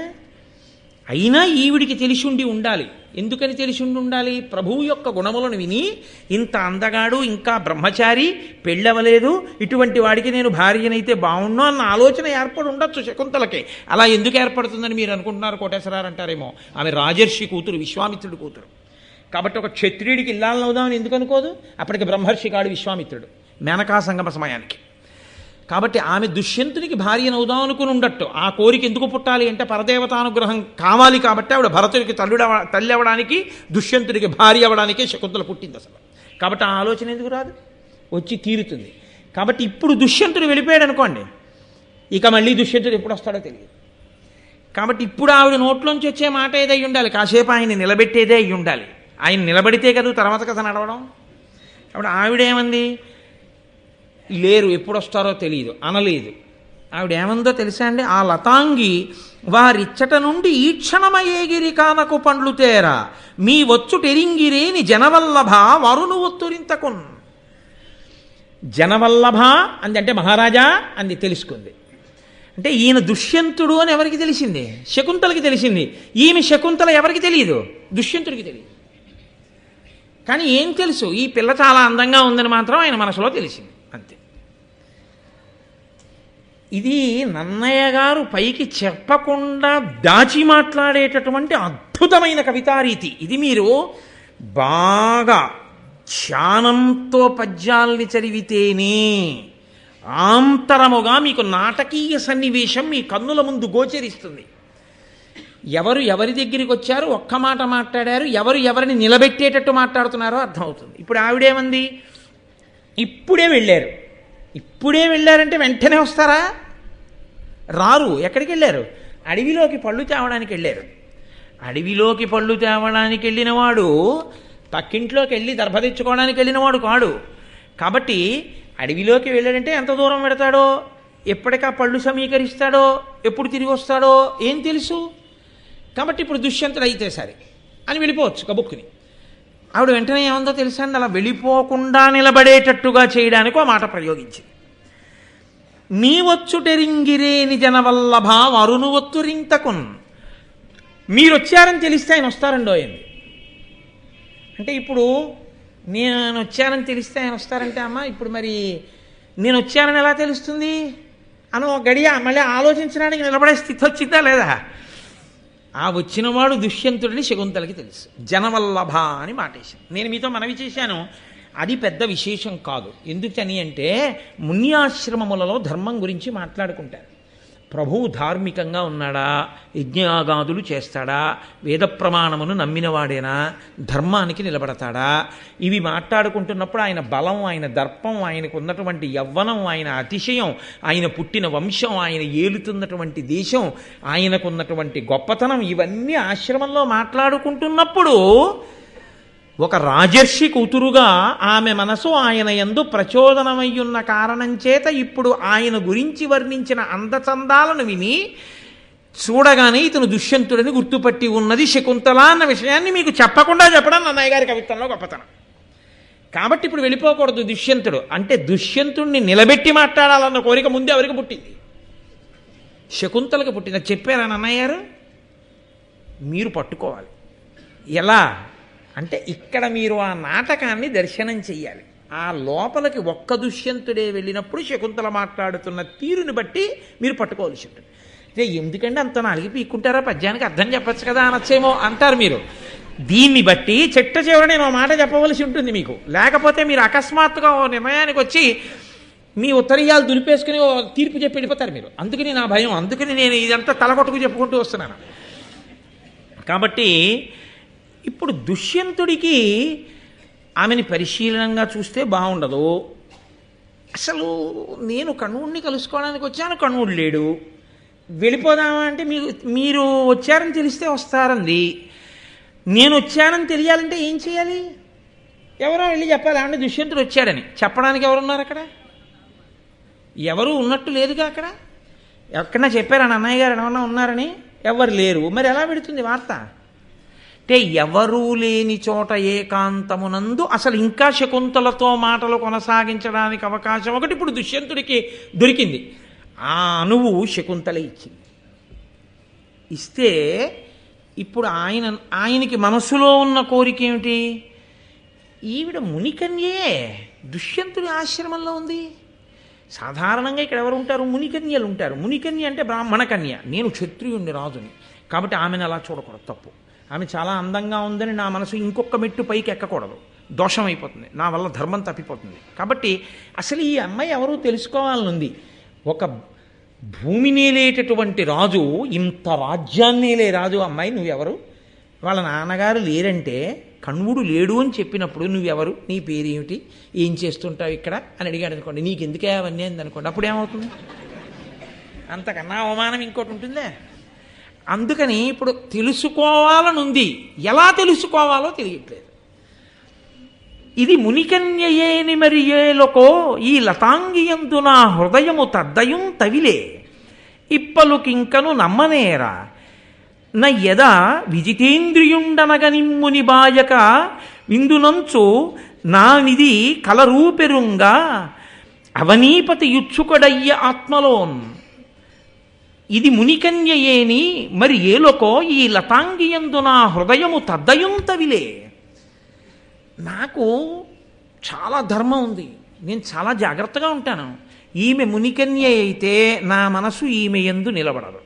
అయినా ఈవిడికి తెలిసి ఉండి ఉండాలి. ఎందుకని తెలిసి ఉండి ఉండాలి? ప్రభువు యొక్క గుణములను విని, ఇంత అందగాడు, ఇంకా బ్రహ్మచారి, పెళ్ళవలేదు, ఇటువంటి వాడికి నేను భార్యనైతే బాగుండు అన్న ఆలోచన ఏర్పడి ఉండొచ్చు శకుంతలకి. అలా ఎందుకు ఏర్పడుతుందని మీరు అనుకుంటున్నారు? కోటేశ్వరారు అంటారేమో. ఆమె రాజర్షి కూతురు, విశ్వామిత్రుడి కూతురు కాబట్టి ఒక క్షత్రియుడికి ఇల్లాలను అవుదామని ఎందుకు అనుకోదు? అప్పటికి బ్రహ్మర్షి కాడు విశ్వామిత్రుడు మేనకా సంగమ సమయానికి. కాబట్టి ఆమె దుష్యంతునికి భార్యనవుదాం అనుకుని ఉండట్టు. ఆ కోరిక ఎందుకు పుట్టాలి అంటే పరదేవతానుగ్రహం కావాలి కాబట్టి ఆవిడ భరతుడికి తల్లి అవ్వడానికి, దుష్యంతుడికి భార్య అవ్వడానికే శకుంతల పుట్టింది అసలు. కాబట్టి ఆ ఆలోచన ఎందుకు రాదు? వచ్చి తీరుతుంది. కాబట్టి ఇప్పుడు దుష్యంతుడు వెళ్ళిపోయాడు అనుకోండి, ఇక మళ్ళీ దుష్యంతుడు ఎప్పుడు వస్తాడో తెలియదు. కాబట్టి ఇప్పుడు ఆవిడ నోట్లోంచి వచ్చే మాట ఏదై ఉండాలి? కాసేపు ఆయన నిలబెట్టేదే అయి ఉండాలి. ఆయన నిలబడితే కదా తర్వాత కథ నడవడం. కాబట్టి ఆవిడేమంది? లేరు, ఎప్పుడు వస్తారో తెలియదు అనలేదు. ఆవిడ ఏమందో తెలుసా అండి? ఆ లతాంగి వారిచ్చట నుండి ఈ క్షణమయేగిరి కానకు పండ్లు తేరా మీ వచ్చుటెరింగిరేని జనవల్లభ వరును ఒత్తురింతకున్. జనవల్లభ అంది అంటే మహారాజా అంది తెలుసుకుంది. అంటే ఈయన దుష్యంతుడు అని ఎవరికి తెలిసింది? శకుంతలకి తెలిసింది. ఈమె శకుంతల ఎవరికి తెలియదు? దుష్యంతుడికి తెలియదు. కానీ ఏం తెలుసు? ఈ పిల్ల చాలా అందంగా ఉందని మాత్రం ఆయన మనసులో తెలిసింది, అంతే. ఇది నన్నయ్య గారు పైకి చెప్పకుండా దాచి మాట్లాడేటటువంటి అద్భుతమైన కవితారీతి. ఇది మీరు బాగా ధ్యానంతో పద్యాల్ని చదివితేనే ఆంతరముగా మీకు నాటకీయ సన్నివేశం మీ కన్నుల ముందు గోచరిస్తుంది. ఎవరు ఎవరి దగ్గరికి వచ్చారు, ఒక్క మాట మాట్లాడారు, ఎవరు ఎవరిని నిలబెట్టేటట్టు మాట్లాడుతున్నారో అర్థమవుతుంది. ఇప్పుడు ఆవిడేమంది? ఇప్పుడే వెళ్ళారు. ఇప్పుడే వెళ్ళారంటే వెంటనే వస్తారా? రారు. ఎక్కడికి వెళ్ళారు? అడవిలోకి పళ్ళు తేవడానికి వెళ్ళారు. అడవిలోకి పళ్ళు తేవడానికి వెళ్ళినవాడు పక్కింట్లోకి వెళ్ళి దర్భ తెచ్చుకోవడానికి వెళ్ళినవాడు కాడు. కాబట్టి అడవిలోకి వెళ్ళాడంటే ఎంత దూరం పెడతాడో, ఎప్పటికా పళ్ళు సమీకరిస్తాడో, ఎప్పుడు తిరిగి వస్తాడో ఏం తెలుసు. కాబట్టి ఇప్పుడు దుష్యంతుడు అయితే సరే అని వెళ్ళిపోవచ్చు కబుక్కుని. ఆవిడ వెంటనే ఏమందో తెలుసా అండి? అలా వెళ్ళిపోకుండా నిలబడేటట్టుగా చేయడానికి ఆ మాట ప్రయోగించింది. నీ వచ్చుటెరింగిరేని జనవల్లభ వరును ఒత్తురింతకున్. మీరు వచ్చారని తెలిస్తే ఆయన వస్తారండో అయింది. అంటే ఇప్పుడు నేను వచ్చానని తెలిస్తే ఆయన వస్తారంటే, అమ్మ ఇప్పుడు మరి నేను వచ్చానని ఎలా తెలుస్తుంది అని ఒక గడియ మళ్ళీ ఆలోచించడానికి నిలబడే స్థితి వచ్చిందా లేదా? ఆ వచ్చినవాడు దుష్యంతుడిని శకుంతలకి తెలుసు. జనవల్లభ అని మాటేశాను. నేను మీతో మనవి చేశాను, అది పెద్ద విశేషం కాదు. ఎందుకని అంటే మున్యాశ్రమములలో ధర్మం గురించి మాట్లాడుకుంటారు. ప్రభువు ధార్మికంగా ఉన్నాడా, యజ్ఞయాగాదులు చేస్తాడా, వేద ప్రమాణమును నమ్మినవాడేనా, ధర్మానికి నిలబడతాడా, ఇవి మాట్లాడుకుంటున్నప్పుడు ఆయన బలం, ఆయన దర్పం, ఆయనకు ఉన్నటువంటి యవ్వనం, ఆయన అతిశయం, ఆయన పుట్టిన వంశం, ఆయన ఏలుతున్నటువంటి దేశం, ఆయనకున్నటువంటి గొప్పతనం, ఇవన్నీ ఆశ్రమంలో మాట్లాడుకుంటున్నప్పుడు ఒక రాజర్షి కూతురుగా ఆమె మనసు ఆయన యందు ప్రచోదనమయ్యున్న కారణం చేత ఇప్పుడు ఆయన గురించి వర్ణించిన అందచందాలను విని చూడగానే ఇతను దుష్యంతుడని గుర్తుపట్టి ఉన్నది శకుంతల అన్న విషయాన్ని మీకు చెప్పకుండా చెప్పడం నన్నయ్య గారి కవిత్వంలో గొప్పతనం. కాబట్టి ఇప్పుడు వెళ్ళిపోకూడదు దుష్యంతుడు. అంటే దుష్యంతుడిని నిలబెట్టి మాట్లాడాలన్న కోరిక ముందే ఎవరికి పుట్టింది? శకుంతలకు పుట్టింది. చెప్పారా నన్నయ్య గారు? మీరు పట్టుకోవాలి. ఎలా అంటే ఇక్కడ మీరు ఆ నాటకాన్ని దర్శనం చెయ్యాలి. ఆ లోపలికి ఒక్క దుష్యంతుడే వెళ్ళినప్పుడు శకుంతల మాట్లాడుతున్న తీరుని బట్టి మీరు పట్టుకోవాల్సి ఉంటుంది. అంటే ఎందుకంటే అంత నాలుగు పీక్కుంటారా, పద్యానికి అర్థం చెప్పచ్చు కదా అనొచ్చేమో అంటారు మీరు. దీన్ని బట్టి చిట్ట చివర నేను మాట చెప్పవలసి ఉంటుంది మీకు. లేకపోతే మీరు అకస్మాత్తుగా ఓ నిర్ణయానికి వచ్చి మీ ఉత్తరీయాలు దులిపేసుకుని ఓ తీర్పు చెప్పి వెళ్ళిపోతారు మీరు. అందుకని నా భయం, అందుకని నేను ఇదంతా తలకొట్టుకు చెప్పుకుంటూ వస్తున్నాను. కాబట్టి ఇప్పుడు దుష్యంతుడికి ఆమెని పరిశీలనంగా చూస్తే బాగుండదు. అసలు నేను కణువుడిని కలుసుకోవడానికి వచ్చాను, కణువుడు లేడు, వెళ్ళిపోదామా అంటే మీరు వచ్చారని తెలిస్తే వస్తారంది. నేను వచ్చానని తెలియాలంటే ఏం చేయాలి? ఎవరో వెళ్ళి చెప్పాలి అంటే దుష్యంతుడు వచ్చాడని. చెప్పడానికి ఎవరున్నారు అక్కడ? ఎవరు ఉన్నట్టు లేదుగా అక్కడ. ఎక్కడన్నా చెప్పారా అన్నయ్య గారు ఏమన్నా ఉన్నారని? ఎవరు లేరు, మరి ఎలా పెడుతుంది వార్త? అంటే ఎవరూ లేని చోట ఏకాంతమునందు అసలు ఇంకా శకుంతలతో మాటలు కొనసాగించడానికి అవకాశం ఒకటి ఇప్పుడు దుష్యంతుడికి దొరికింది. ఆ అణువు శకుంతల ఇచ్చింది. ఇస్తే ఇప్పుడు ఆయనకి మనసులో ఉన్న కోరిక ఏమిటి? ఈవిడ మునికన్యే, దుష్యంతుడి ఆశ్రమంలో ఉంది. సాధారణంగా ఇక్కడ ఎవరు ఉంటారు? మునికన్యలు ఉంటారు. మునికన్య అంటే బ్రాహ్మణ కన్య. నేను క్షత్రియుణ్ణి, రాజుని, కాబట్టి ఆమెను అలా చూడకూడదు, తప్పు. ఆమె చాలా అందంగా ఉందని నా మనసు ఇంకొక మెట్టు పైకి ఎక్కకూడదు, దోషం అయిపోతుంది, నా వల్ల ధర్మం తప్పిపోతుంది. కాబట్టి అసలు ఈ అమ్మాయి ఎవరో తెలుసుకోవాలనుంది. ఒక భూమి నేలేటటువంటి రాజు, ఇంత రాజ్యాన్నేలే రాజు అమ్మాయి నువ్వెవరు? వాళ్ళ నాన్నగారు లేరంటే కణ్వుడు లేడు అని చెప్పినప్పుడు నువ్వెవరు, నీ పేరేమిటి, ఏం చేస్తుంటావు ఇక్కడ అని అడిగాడు అనుకోండి, నీకు ఎందుకే అవన్నీ అంది అనుకోండి, అప్పుడు ఏమవుతుంది? అంతకన్నా అవమానం ఇంకోటి ఉంటుందే. అందుకని ఇప్పుడు తెలుసుకోవాలనుంది, ఎలా తెలుసుకోవాలో తెలియట్లేదు. ఇది మునికన్యయేని మరి ఏలకో ఈ లతాంగియందు నా హృదయము తద్దయం తవిలే ఇప్పలుకింకను నమ్మనేరా నయ్యద విజితేంద్రియుండనగనిమ్ముని బాయక విందునంచు నానిది కలరూపెరుంగా అవనీపతి యుచ్చుకొడయ్య ఆత్మలోన్. ఇది మునికన్యయేని మరి ఏలకో ఈ లతాంగియందు నా హృదయము తద్దయుంతవిలే. నాకు చాలా ధర్మం ఉంది, నేను చాలా జాగ్రత్తగా ఉంటాను. ఈమె మునికన్య అయితే నా మనసు ఈమె యందు నిలబడదు.